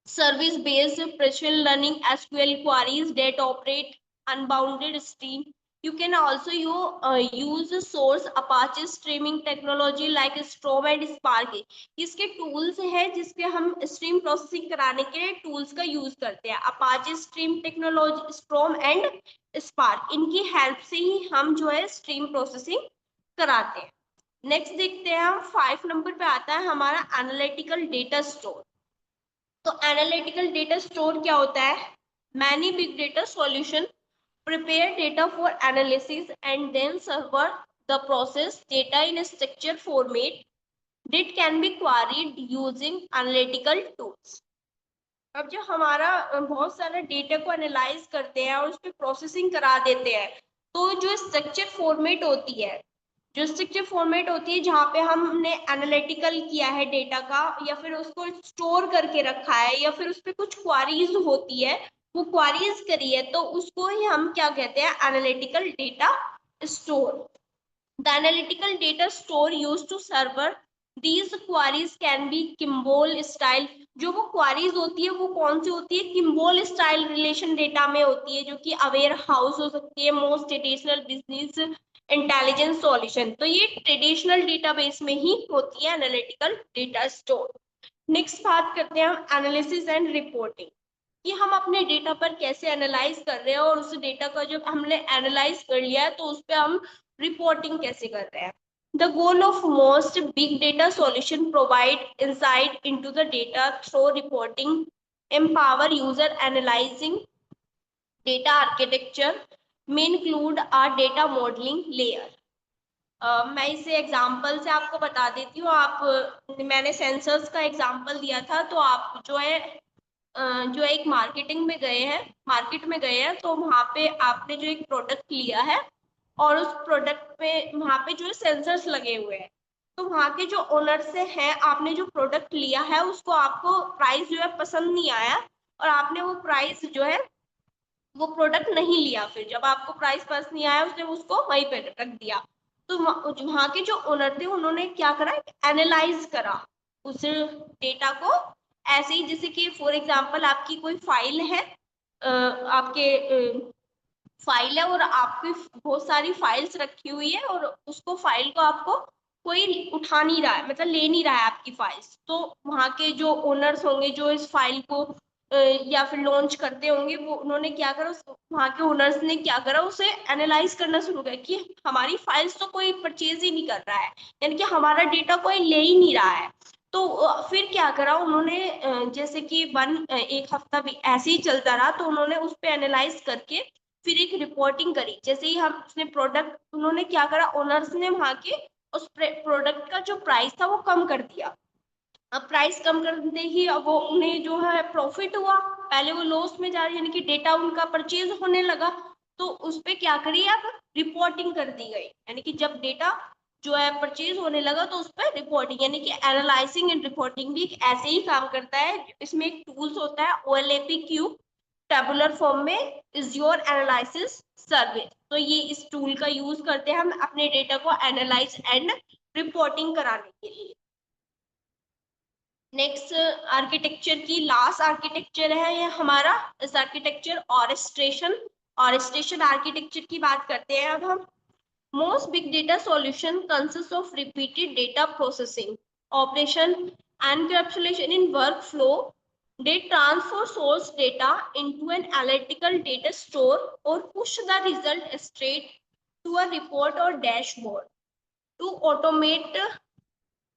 Speaker 2: service-based machine learning SQL queries that operate unbounded stream, You can also use source Apache streaming technology like Storm and Spark. इसके टूल्स हैं जिसके हम स्ट्रीम प्रोसेसिंग कराने के लिए टूल्स का यूज करते हैं, Apache stream technology, Storm and Spark, इनकी हेल्प से ही हम जो है स्ट्रीम प्रोसेसिंग कराते हैं। नेक्स्ट देखते हैं हम 5 नंबर पे आता है हमारा एनालिटिकल डेटा स्टोर। तो एनालिटिकल डेटा स्टोर क्या होता है? Many big data solution prepare data for analysis and then server the process data in a structured format that can be queried using analytical tools। अब जो हमारा बहुत सारा डेटा को एनालाइज करते हैं और उस पर प्रोसेसिंग करा देते हैं, तो जो स्ट्रक्चर फॉर्मेट होती है, जो स्ट्रक्चर फॉर्मेट होती है जहाँ पे हमने एनालिटिकल किया है डेटा का, या फिर उसको स्टोर करके रखा है, या फिर उस पर कुछ क्वारीज होती है, वो क्वारीज करी है, तो उसको ही हम क्या कहते हैं? Analytical data store. The analytical data store used to server these queries can be Kimball style। जो वो क्वारीज होती है वो कौन सी होती है? किम्बोल स्टाइल रिलेशन डेटा में होती है, जो कि अवेयर हाउस हो सकती है, most traditional business intelligence solution. तो ये ट्रेडिशनल डेटाबेस में ही होती है एनालिटिकल डेटा स्टोर। नेक्स्ट बात करते हैं हम एनालिसिस एंड रिपोर्टिंग, कि हम अपने डेटा पर कैसे एनालाइज कर रहे हैं, और उस डेटा का जो हमने एनालाइज कर लिया है तो उस पर हम रिपोर्टिंग कैसे कर रहे हैं। The goal of most big data solution provide insight into the data through reporting, empower user analyzing data architecture, may include a data modeling layer। मैं इसे एग्जाम्पल से आपको बता देती हूँ। आप मैंने सेंसर्स का एग्जाम्पल दिया था, तो आप जो है एक मार्केटिंग में गए हैं, मार्केट में गए हैं, तो वहाँ पे आपने जो एक प्रोडक्ट लिया है और उस प्रोडक्ट पे वहाँ पे जो है सेंसर्स लगे हुए हैं, तो वहाँ के जो ओनर से हैं, आपने जो प्रोडक्ट लिया है उसको आपको प्राइस जो है पसंद नहीं आया, और आपने वो प्राइस जो है वो प्रोडक्ट नहीं लिया। फिर जब आपको प्राइस पसंद नहीं आया, उसने उसको वहीं पे रख दिया। तो वहाँ के जो ओनर थे उन्होंने क्या करा? एनालाइज करा उस डेटा को। ऐसे ही जैसे कि फॉर एग्जांपल आपकी कोई फाइल है, आपके फाइल है और आपकी बहुत सारी फाइल्स रखी हुई है, और उसको फाइल को आपको कोई उठा नहीं रहा है, मतलब ले नहीं रहा है आपकी फाइल्स। तो वहाँ के जो ओनर्स होंगे जो इस फाइल को या फिर लॉन्च करते होंगे, वो उन्होंने क्या करा, वहाँ के ओनर्स ने क्या करा, उसे एनालाइज करना शुरू किया कि हमारी फाइल्स तो कोई परचेज ही नहीं कर रहा है, यानी कि हमारा डेटा कोई ले ही नहीं रहा है। तो फिर क्या करा उन्होंने, जैसे कि एक हफ्ता भी ऐसे ही चलता रहा, तो उन्होंने उस पर एनालाइज करके फिर एक रिपोर्टिंग करी। जैसे ही हम उसने प्रोडक्ट, उन्होंने क्या करा, ओनर्स ने वहाँ के उस प्रोडक्ट का जो प्राइस था वो कम कर दिया। अब प्राइस कम करते ही अब वो उन्हें जो है प्रॉफिट हुआ, पहले वो लॉस में जा रही, यानी कि डेटा उनका परचेज होने लगा। तो उस पर क्या करी, अब रिपोर्टिंग कर दी गई, यानी कि जब डेटा जो है परचेज होने लगा तो उस पर रिपोर्टिंग, यानी कि एनालाइजिंग एंड रिपोर्टिंग भी ऐसे ही काम करता है। इसमें एक टूल्स होता है OLAP क्यूब, टेबुलर फॉर्म में इज योर एनालिसिस सर्विस। तो ये इस टूल का यूज करते हैं हम अपने डेटा को एनालाइज एंड रिपोर्टिंग कराने के लिए। नेक्स्ट आर्किटेक्चर की लास्ट आर्किटेक्चर है ये हमारा, इस आर्किटेक्चर ऑर्केस्ट्रेशन। ऑर्केस्ट्रेशन आर्किटेक्चर की बात करते हैं अब हम। Most big data solution consist of repeated data processing operation encapsulation in workflow. They transfer source data into an analytical data store or push the result straight to a report or dashboard. To automate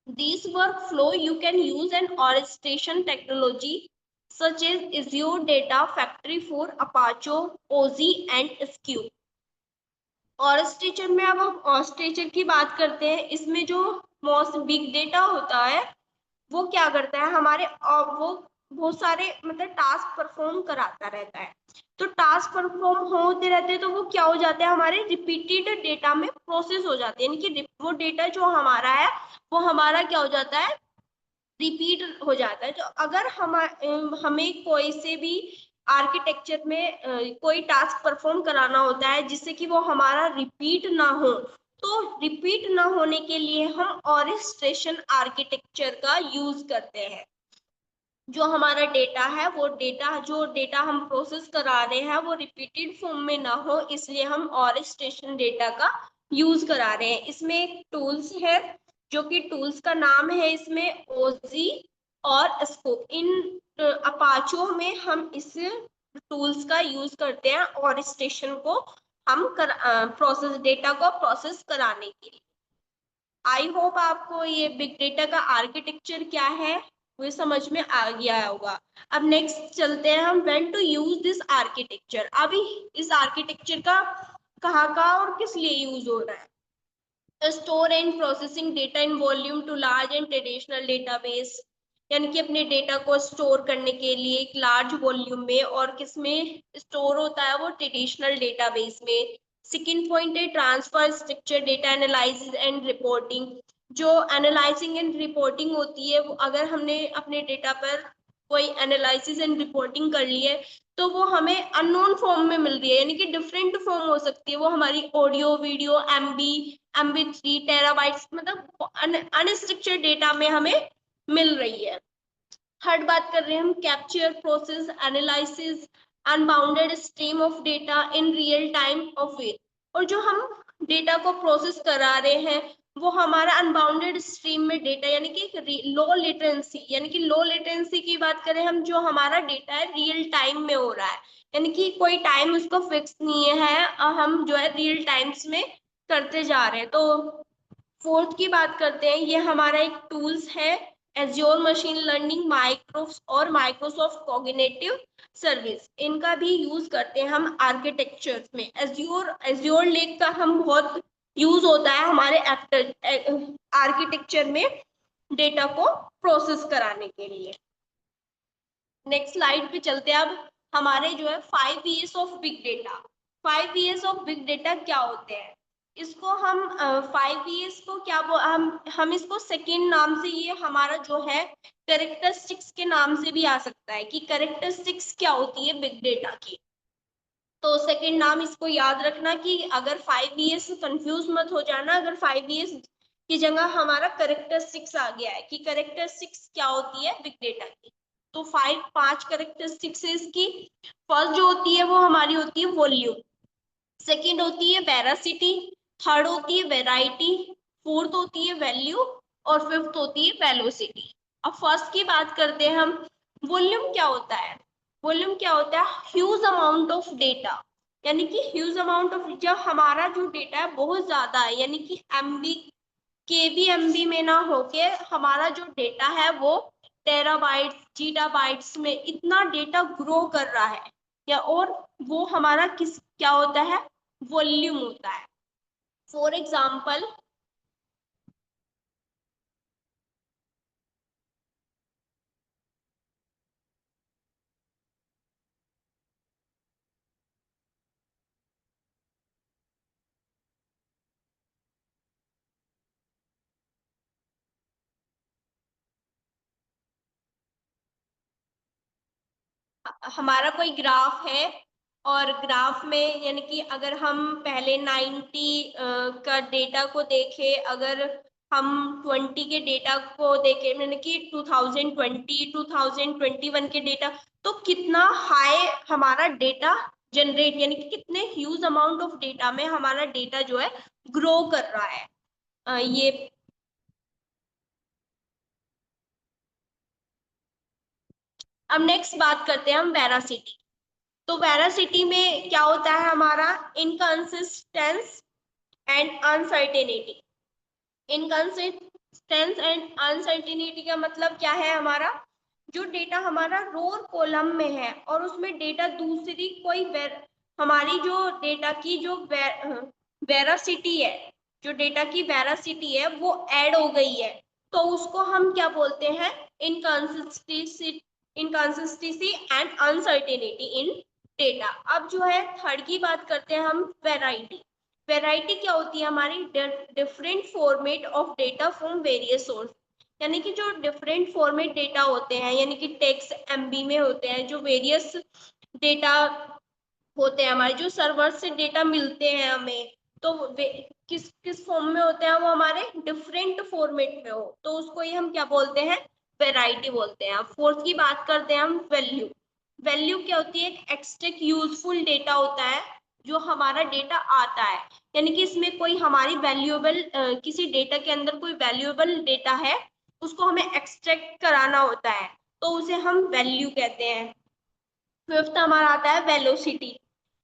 Speaker 2: this workflow, you can use an orchestration technology such as Azure Data Factory for Apache, OZ and Sqube। Orchestration में अब हम ऑर्केस्ट्रेशन की बात करते हैं। इसमें जो मोस्ट बिग डेटा होता है वो क्या करता है, हमारे वो बहुत सारे मतलब टास्क परफॉर्म कराता रहता है। तो टास्क परफॉर्म होते रहते हैं तो वो क्या हो जाता है, हमारे रिपीटेड डेटा में प्रोसेस हो जाते हैं, यानी कि वो डेटा जो हमारा है वो हमारा क्या हो जाता है, रिपीट हो जाता है। तो अगर हमें कोई से भी आर्किटेक्चर में कोई टास्क परफॉर्म कराना होता है जिससे कि वो हमारा रिपीट ना हो, तो रिपीट ना होने के लिए हम ऑर्केस्ट्रेशन आर्किटेक्चर का यूज करते हैं। जो हमारा डेटा है वो जो डेटा हम प्रोसेस करा रहे हैं वो रिपीटेड फॉर्म में ना हो, इसलिए हम और स्टेशन डेटा का यूज करा रहे हैं। इसमें एक टूल्स है, जो कि टूल्स का नाम है इसमें ओजी और स्कोप। इन अपाचो में हम इस टूल्स का यूज करते हैं और स्टेशन को हम प्रोसेस डेटा को प्रोसेस कराने के लिए। आई होप आपको ये बिग डेटा का आर्किटेक्चर क्या है वो समझ में आ गया होगा। अब नेक्स्ट चलते हैं हम when to use this architecture. अभी इस आर्किटेक्चर का कहाँ और किस लिए यूज हो रहा है। Store and processing data in volume too large and traditional database, यानी कि अपने डेटा को स्टोर करने के लिए एक लार्ज वॉल्यूम में, और किस में स्टोर होता है वो ट्रेडिशनल डेटाबेस में। सेकेंड पॉइंट है transfer structure data analysis and reporting. जो एनालाइजिंग एंड रिपोर्टिंग होती है, वो अगर हमने अपने डेटा पर कोई एनालिसिस एंड रिपोर्टिंग कर ली है तो वो हमें अननोन फॉर्म में मिल रही है, यानी कि डिफरेंट फॉर्म हो सकती है। वो हमारी ऑडियो, वीडियो, MB3, टेराबाइट्स, मतलब अनस्ट्रक्चर्ड डेटा में हमें मिल रही है। थर्ड बात कर रहे हैं हम capture, process, analysis unbounded stream of data in real time of it. और जो हम डेटा को प्रोसेस करा रहे हैं वो हमारा अनबाउंडेड स्ट्रीम में डेटा, यानी कि लो लेटेंसी, यानी कि लो लेटेंसी की बात करें हम, जो हमारा डेटा है रियल टाइम में हो रहा है, यानी कि कोई टाइम उसको फिक्स नहीं है, हम जो है रियल टाइम्स में करते जा रहे हैं। तो फोर्थ की बात करते हैं, ये हमारा एक टूल्स है azure machine learning, Microsoft cognitive service. इनका भी यूज करते हैं हम आर्किटेक्चर में। एज्योर लेक का हम बहुत यूज होता है हमारे आर्किटेक्चर में डेटा को प्रोसेस कराने के लिए। नेक्स्ट स्लाइड पे चलते हैं। अब हमारे जो है 5 V's of big data. 5 V's of big data क्या होते हैं, इसको हम 5 V's को क्या हम इसको सेकेंड नाम से, ये हमारा जो है कैरेक्टरिस्टिक्स के नाम से भी आ सकता है कि कैरेक्टरिस्टिक्स क्या होती है बिग डेटा की। तो सेकेंड नाम इसको याद रखना कि अगर 5 V's कंफ्यूज मत हो जाना, अगर 5 V's की जगह हमारा कैरेक्टरिस्टिक्स आ गया है कि कैरेक्टरिस्टिक्स क्या होती है बिग डेटा की। तो 5 कैरेक्टरिस्टिक्स है इसकी। फर्स्ट जो होती है वो हमारी होती है वॉल्यूम, सेकंड होती है वेरासिटी, थर्ड होती है वेराइटी, फोर्थ होती है वैल्यू, और फिफ्थ होती है वेलोसिटी। अब फर्स्ट की बात करते हैं हम। वॉल्यूम क्या होता है, वॉल्यूम क्या होता है, ह्यूज अमाउंट ऑफ डेटा, यानी कि ह्यूज अमाउंट ऑफ, जब हमारा जो डेटा है बहुत ज्यादा है, यानी कि MB, KB, MB में ना होके हमारा जो डेटा है वो टेराबाइट्स, जीटाबाइट्स में इतना डेटा ग्रो कर रहा है, या और वो हमारा किस क्या होता है, वॉल्यूम होता है। फॉर एग्जाम्पल, हमारा कोई ग्राफ है, और ग्राफ में यानी कि अगर हम पहले 90 का डेटा को देखें, अगर हम 20 के डेटा को देखें, यानी कि 2020 2021 के डेटा, तो कितना हाई हमारा डेटा जनरेट, यानी कि कितने ह्यूज अमाउंट ऑफ डेटा में हमारा डेटा जो है ग्रो कर रहा है। ये अब नेक्स्ट बात करते हैं हम वेरासिटी। तो वेरासिटी में क्या होता है हमारा, inconsistence and uncertainty. Inconsistence and uncertainty का मतलब क्या है, हमारा जो डेटा हमारा रो कॉलम में है और उसमें डेटा दूसरी कोई हमारी जो डेटा की जो वेरासिटी है, जो डेटा की वेरासिटी है वो ऐड हो गई है, तो उसको हम क्या बोलते हैं, inconsistency, inconsistency and uncertainty in data. अब जो है थर्ड की बात करते हैं हम, वेराइटी। वेराइटी क्या होती है हमारी, different format of data from various source, यानी कि जो डिफरेंट फॉर्मेट डेटा होते हैं, यानी कि टेक्स्ट MB में होते हैं, जो वेरियस डेटा होते हैं हमारे, जो सर्वर से डेटा मिलते हैं हमें, तो किस किस फॉर्म में होते हैं वो, हमारे डिफरेंट फॉर्मेट में हो, तो उसको ही हम क्या बोलते हैं, वैरायटी बोलते हैं। फोर्थ की बात करते हैं हम, वैल्यू। वैल्यू क्या होती है? एक एक्सट्रैक्ट यूजफुल डेटा होता है जो हमारा डेटा आता है, यानी कि इसमें कोई हमारी वैल्यूएबल, किसी डेटा के अंदर कोई वैल्यूएबल डेटा है, उसको हमें एक्सट्रैक्ट कराना होता है, तो उसे हम वैल्यू कहते हैं। फिफ्थ हमारा आता है velocity.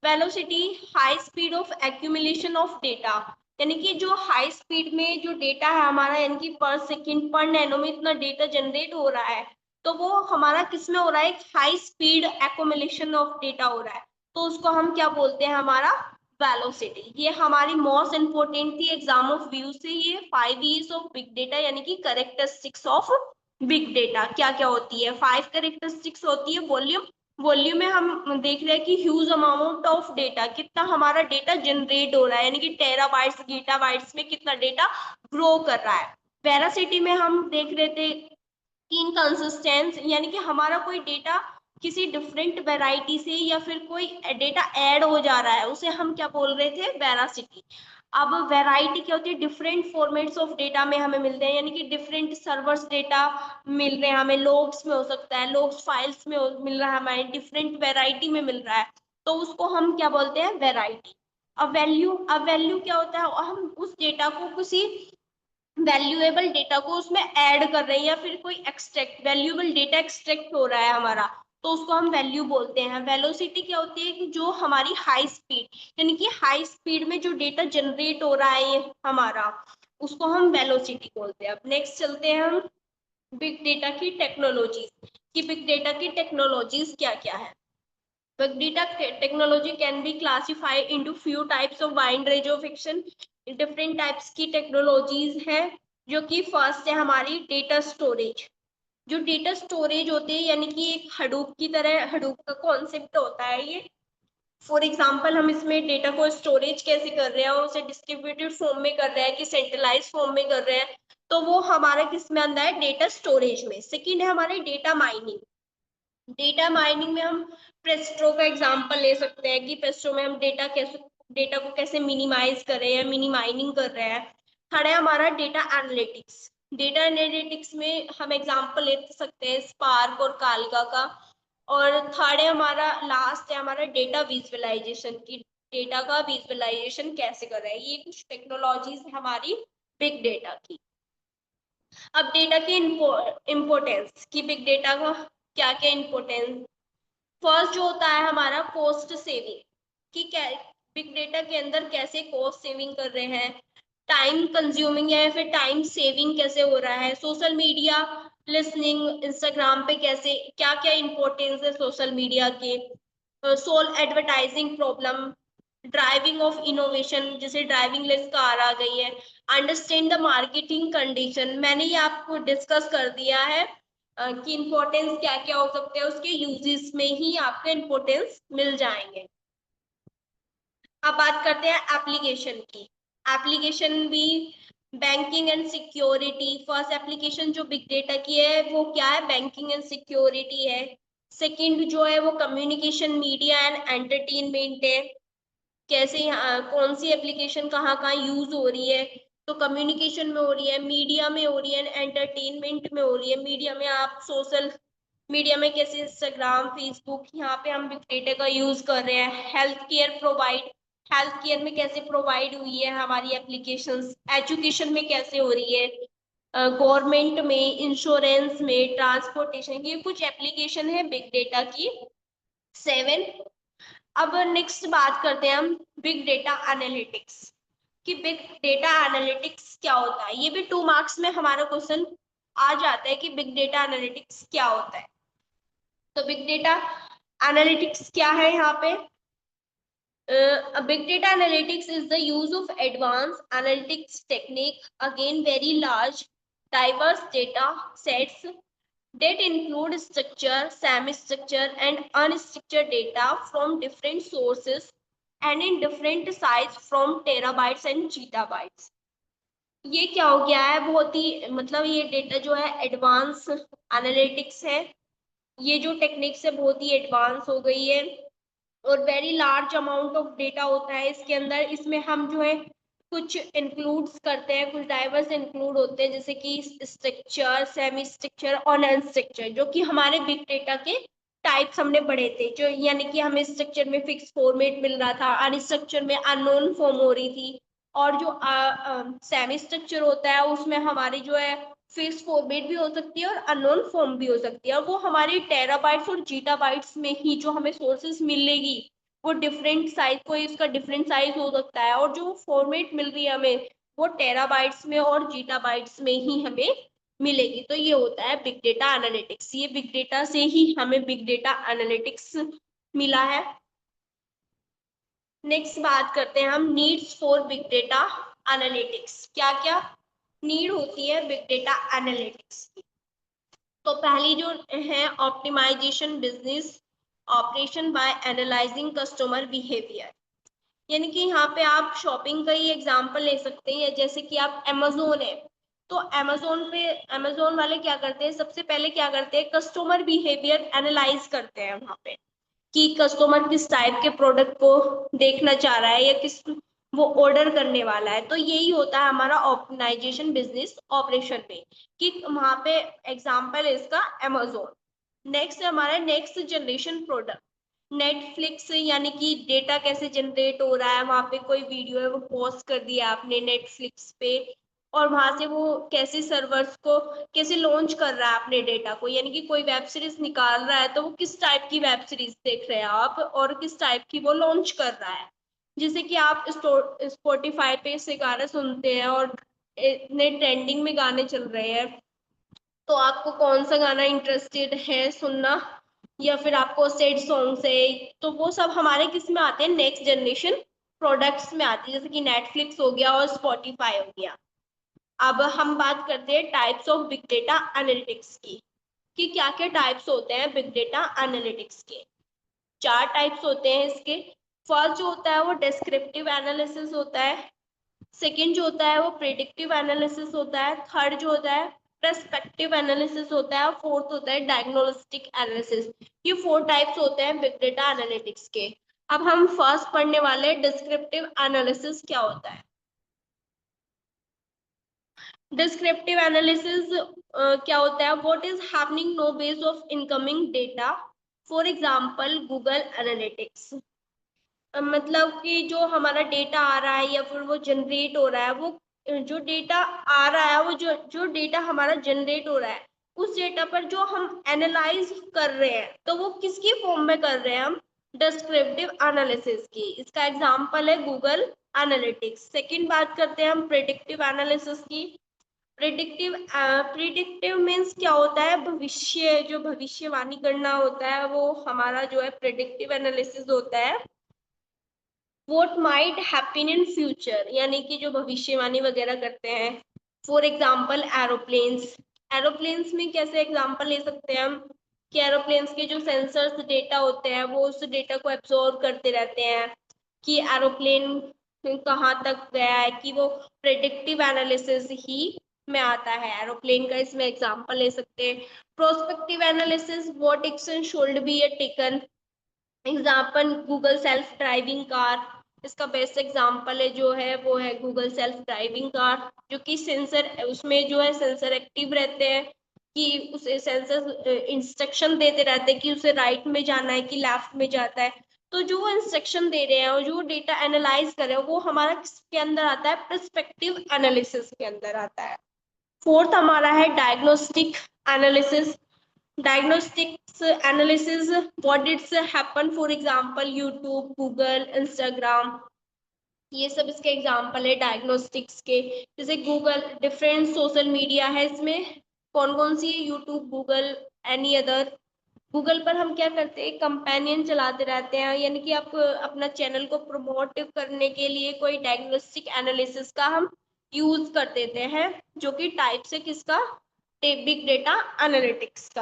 Speaker 2: Velocity high speed of accumulation of data, यानी कि जो हाई स्पीड में जो डेटा है हमारा, यानी कि पर सेकंड पर नैनो में इतना डेटा जनरेट हो रहा है, तो वो हमारा किस में हो रहा है? High speed accumulation of data हो रहा है, तो उसको हम क्या बोलते हैं? हमारा वेलोसिटी। ये हमारी मोस्ट इंपोर्टेंट थी एग्जाम ऑफ व्यू से, ये 5 E's ऑफ बिग डेटा, यानी कि करेक्टरिस्टिक्स ऑफ बिग डेटा क्या क्या होती है। 5 करेक्टरिस्टिक्स होती है। वॉल्यूम, वॉल्यूम में हम देख रहे हैं कि ह्यूज अमाउंट ऑफ डेटा, कितना हमारा डेटा जनरेट हो रहा है, यानी कि टेराबाइट्स गीगाबाइट्स में कितना डेटा ग्रो कर रहा है। वेरासिटी में हम देख रहे थे इनकंसिस्टेंस, यानी कि हमारा कोई डेटा किसी डिफरेंट वेराइटी से या फिर कोई डेटा ऐड हो जा रहा है, उसे हम क्या बोल रहे थे? वेरासिटी। अब वेराइटी क्या होती है? डिफरेंट फॉर्मेट्स ऑफ डेटा में हमें मिलते हैं, यानी कि डिफरेंट सर्वर्स डेटा मिल रहे हैं हमें, लोग्स में हो सकता है, लोग्स फाइल्स में मिल रहा है, हमारे डिफरेंट वेराइटी में मिल रहा है, तो उसको हम क्या बोलते हैं? वेराइटी। अब वैल्यू, अब वैल्यू क्या होता है? हम उस डेटा को, किसी वैल्यूएबल डेटा को उसमें ऐड कर रहे हैं, या फिर कोई एक्सट्रैक्ट, वैल्यूएबल डेटा एक्सट्रैक्ट हो रहा है हमारा, तो उसको हम वैल्यू बोलते हैं। वेलोसिटी क्या होती है? कि जो हमारी हाई स्पीड, यानी कि हाई स्पीड में जो डेटा जनरेट हो रहा है ये हमारा, उसको हम वेलोसिटी बोलते हैं। अब नेक्स्ट चलते हैं हम बिग डेटा की टेक्नोलॉजीज, कि बिग डेटा की टेक्नोलॉजीज क्या क्या है। Big data technology can be classified into few types of wide range of action। Different types की टेक्नोलॉजीज है, जो कि फर्स्ट है हमारी डेटा स्टोरेज। जो डेटा स्टोरेज होते हैं, यानी कि एक हडूप की तरह, हडूप का कॉन्सेप्ट होता है ये। फॉर एग्जाम्पल हम इसमें डेटा को स्टोरेज कैसे कर रहे हैं, और उसे डिस्ट्रीब्यूटेड फॉर्म में कर रहे हैं कि सेंट्रलाइज फॉर्म में कर रहे हैं, तो वो हमारा किस में आता है? डेटा स्टोरेज में। सेकेंड है हमारे डेटा माइनिंग। डेटा माइनिंग में हम प्रेस्टो का एग्जांपल ले सकते हैं, कि प्रेस्टो में हम डेटा को कैसे मिनिमाइज कर रहे हैं, मिनी माइनिंग कर रहे हैं। थर्ड है हमारा डेटा एनालिटिक्स। डेटा एनालिटिक्स में हम एग्जांपल ले सकते हैं स्पार्क और कालका का। और थर्ड है हमारा, लास्ट है हमारा डेटा विजुअलाइजेशन, की डेटा का विजुअलाइजेशन कैसे कर रहे हैं। ये कुछ टेक्नोलॉजीज है हमारी बिग डेटा की। अब डेटा की इम्पोर्टेंस, की बिग डेटा का क्या क्या इम्पोर्टेंस। फर्स्ट जो होता है हमारा कॉस्ट सेविंग, कि क्या बिग डेटा के अंदर कैसे कॉस्ट सेविंग कर रहे हैं, टाइम कंज्यूमिंग है, फिर टाइम सेविंग कैसे हो रहा है। सोशल मीडिया लिसनिंग, इंस्टाग्राम पे कैसे, क्या क्या इंपॉर्टेंस है सोशल मीडिया के। Sole advertising problem, driving of innovation, जैसे ड्राइविंग लिस्ट कार आ गई है। अंडरस्टैंड द मार्केटिंग कंडीशन, मैंने ये आपको डिस्कस कर दिया है कि इम्पोर्टेंस क्या क्या हो सकते हैं, उसके यूजेस में ही आपको इम्पोर्टेंस मिल जाएंगे। अब बात करते हैं एप्लीकेशन की। एप्लीकेशन भी banking and security. First application जो बिग डेटा की है वो क्या है? बैंकिंग एंड सिक्योरिटी है। सेकंड जो है वो कम्युनिकेशन, मीडिया एंड एंटरटेनमेंट है। कैसे, कौन सी एप्लीकेशन कहाँ कहाँ यूज हो रही है, तो कम्युनिकेशन में हो रही है, मीडिया में हो रही है, एंटरटेनमेंट में हो रही है। मीडिया में आप सोशल मीडिया में कैसे इंस्टाग्राम, फेसबुक, यहाँ पे हम बिग डेटा का यूज कर रहे हैं। Health care provide, health care में कैसे प्रोवाइड हुई है हमारी एप्लीकेशंस। एजुकेशन में कैसे हो रही है, गवर्नमेंट में, इंश्योरेंस में, ट्रांसपोर्टेशन, ये कुछ एप्लीकेशन है बिग डेटा की। 7। अब नेक्स्ट बात करते हैं हम बिग डेटा एनालिटिक्स, कि बिग डेटा एनालिटिक्स क्या होता है। ये भी 2 मार्क्स में हमारा क्वेश्चन आ जाता है कि बिग डेटा एनालिटिक्स क्या होता है। तो बिग डेटा एनालिटिक्स क्या है यहाँ पे? Big data analytics is the use of advanced analytics technique, again very large, diverse data sets that include structured, semi-structured, and unstructured data from different sources and in different size from terabytes and zettabytes। ये क्या हो गया है? बहुत ही, मतलब ये डेटा जो है एडवांस एनालिटिक्स है। ये जो टेक्निक्स है बहुत ही एडवांस हो गई है, और very large amount of data होता है इसके अंदर। इसमें हम जो है कुछ इंक्लूड्स करते हैं, कुछ डाइवर्स इंक्लूड होते हैं, जैसे कि स्ट्रक्चर, सेमी स्ट्रक्चर और अनस्ट्रक्चर, जो कि हमारे बिग डेटा के टाइप्स हमने पढ़े थे, जो यानी कि हमें स्ट्रक्चर में फिक्स फॉर्मेट मिल रहा था, अनस्ट्रक्चर में अननोन फॉर्म हो रही थी, और जो सेमी स्ट्रक्चर होता है उसमें हमारी जो है फिक्स फॉर्मेट भी हो सकती है और अननोन फॉर्म भी हो सकती है, और वो हमारी टेराबाइट्स और जीटाबाइट्स में ही जो हमें सोर्सेस मिलेगी, वो डिफरेंट साइज, कोई इसका डिफरेंट साइज हो सकता है, और जो फॉर्मेट मिल रही है हमें वो टेराबाइट्स में और जीटाबाइट्स में ही हमें मिलेगी। तो ये होता है बिग डेटा एनालिटिक्स, ये बिग डेटा से ही हमें बिग डेटा एनालिटिक्स मिला है। नेक्स्ट बात करते हैं हम needs for big data analytics, क्या क्या नीड होती है बिग डेटा एनालिटिक्स की। तो पहली जो है optimisation business operation by analysing customer behaviour, यानी कि यहाँ पे आप शॉपिंग का ही एग्जांपल ले सकते हैं, जैसे कि आप अमेजोन है, तो अमेजोन पे अमेजोन वाले क्या करते हैं, सबसे पहले क्या करते हैं, कस्टमर बिहेवियर एनालाइज करते हैं वहां पे, कि कस्टमर किस टाइप के प्रोडक्ट को देखना चाह रहा है या किस वो ऑर्डर करने वाला है। तो यही होता है हमारा ऑप्टिमाइजेशन बिजनेस ऑपरेशन में, कि वहां पे एग्जांपल है इसका अमेजोन। नेक्स्ट हमारा नेक्स्ट जनरेशन प्रोडक्ट, नेटफ्लिक्स, यानी कि डेटा कैसे जनरेट हो रहा है, वहां पे कोई वीडियो है वो पोस्ट कर दिया आपने नेटफ्लिक्स पे, और वहां से वो कैसे सर्वर्स को कैसे लॉन्च कर रहा है अपने डेटा को, यानी कि कोई वेब सीरीज निकाल रहा है तो वो किस टाइप की वेब सीरीज देख रहे हैं आप, और किस टाइप की वो लॉन्च कर रहा है। जैसे कि आप स्पॉटिफाई पे से गाने सुनते हैं और इतने ट्रेंडिंग में गाने चल रहे हैं, तो आपको कौन सा गाना इंटरेस्टेड है सुनना, या फिर आपको सैड सॉन्ग है, तो वो सब हमारे किस में आते हैं, नेक्स्ट जनरेशन प्रोडक्ट्स में आती है, जैसे कि नेटफ्लिक्स हो गया और स्पॉटिफाई हो गया। अब हम बात करते हैं types of big data analytics की, कि क्या क्या टाइप्स होते हैं बिग डेटा एनालिटिक्स के। चार टाइप्स होते हैं इसके। फर्स्ट जो होता है वो डिस्क्रिप्टिव एनालिसिस होता है, सेकंड जो होता है वो प्रेडिक्टिव एनालिसिस होता है, थर्ड जो होता है पर्सपेक्टिव एनालिसिस होता है, और फोर्थ होता है डायग्नोस्टिक एनालिसिस। ये फोर टाइप्स होते हैं बिग डेटा एनालिटिक्स के। अब हम फर्स्ट पढ़ने वाले डिस्क्रिप्टिव एनालिसिस क्या होता है। डिस्क्रिप्टिव एनालिसिस क्या होता है, what is happening no base of incoming data, for example Google Analytics. मतलब कि जो हमारा डेटा आ रहा है या फिर वो जनरेट हो रहा है, वो जो डेटा आ रहा है, वो जो डेटा हमारा जनरेट हो रहा है, उस डेटा पर जो हम एनालाइज कर रहे हैं, तो वो किसकी फॉर्म में कर रहे हैं हम, डिस्क्रिप्टिव एनालिसिस की। इसका एग्जांपल है गूगल एनालिटिक्स। सेकंड बात करते हैं हम प्रेडिक्टिव एनालिसिस की। प्रिडिक्टिव मीन्स क्या होता है, भविष्य, जो भविष्यवाणी करना होता है, वो हमारा जो है प्रिडिक्टिव एनालिसिस होता है। What might happen in future, यानी कि जो भविष्यवाणी वगैरह करते हैं। फॉर एग्जाम्पल एरोप्लेन्स, एरोप्लेन्स में कैसे एग्जाम्पल ले सकते हैं हम, कि एरोप्लेन्स के जो सेंसर्स डेटा होते हैं वो उस डेटा को एब्जॉर्व करते रहते हैं, कि एरोप्लेन कहाँ तक गया है, कि वो प्रेडिक्टिव एनालिसिस ही में आता है, एरोप्लेन का इसमें एग्जाम्पल ले सकते हैं। Prospective analysis, what action should be taken, example Google self driving car, इसका बेस्ट एग्जाम्पल है जो है वो है गूगल सेल्फ ड्राइविंग कार, जो कि सेंसर, उसमें जो है सेंसर एक्टिव रहते हैं, कि उसे सेंसर इंस्ट्रक्शन देते रहते हैं कि उसे राइट में जाना है कि लेफ्ट में जाता है। तो जो वो इंस्ट्रक्शन दे रहे हैं और जो डेटा एनालाइज कर रहे हैं, वो हमारा किसके अंदर आता है, पर्सपेक्टिव एनालिसिस के अंदर आता है। फोर्थ हमारा है diagnostic analysis. Diagnostics analysis, what it's happen, for example YouTube, Google, Instagram, ये सब इसके एग्जाम्पल है डायग्नोस्टिक्स के। जैसे गूगल, डिफरेंट सोशल मीडिया है, इसमें कौन कौन सी है, YouTube, Google, any other. Google पर हम क्या करते हैं, कंपेनियन चलाते रहते हैं, यानी कि आप अपना चैनल को प्रमोट करने के लिए कोई डायग्नोस्टिक एनालिसिस का हम यूज कर देते हैं, जो कि टाइप से किसका, बिग डेटा एनालिटिक्स का।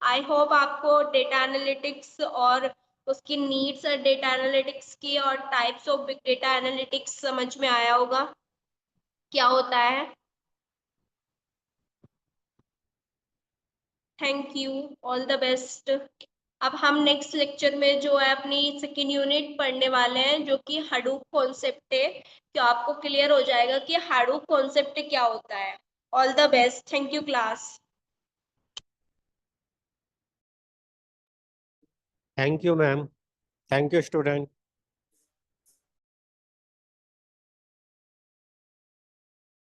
Speaker 2: आई होप आपको डेटा एनालिटिक्स और उसकी नीड्स डेटा एनालिटिक्स की और types of big data analytics समझ में आया होगा क्या होता है। Thank you, all the best. अब हम नेक्स्ट लेक्चर में जो है अपनी सेकेंड यूनिट पढ़ने वाले हैं, जो कि हाडूप कॉन्सेप्ट है। तो आपको क्लियर हो जाएगा कि हाडूप कॉन्सेप्ट क्या होता है। All the best, thank you class.
Speaker 1: Thank you ma'am. Thank you student.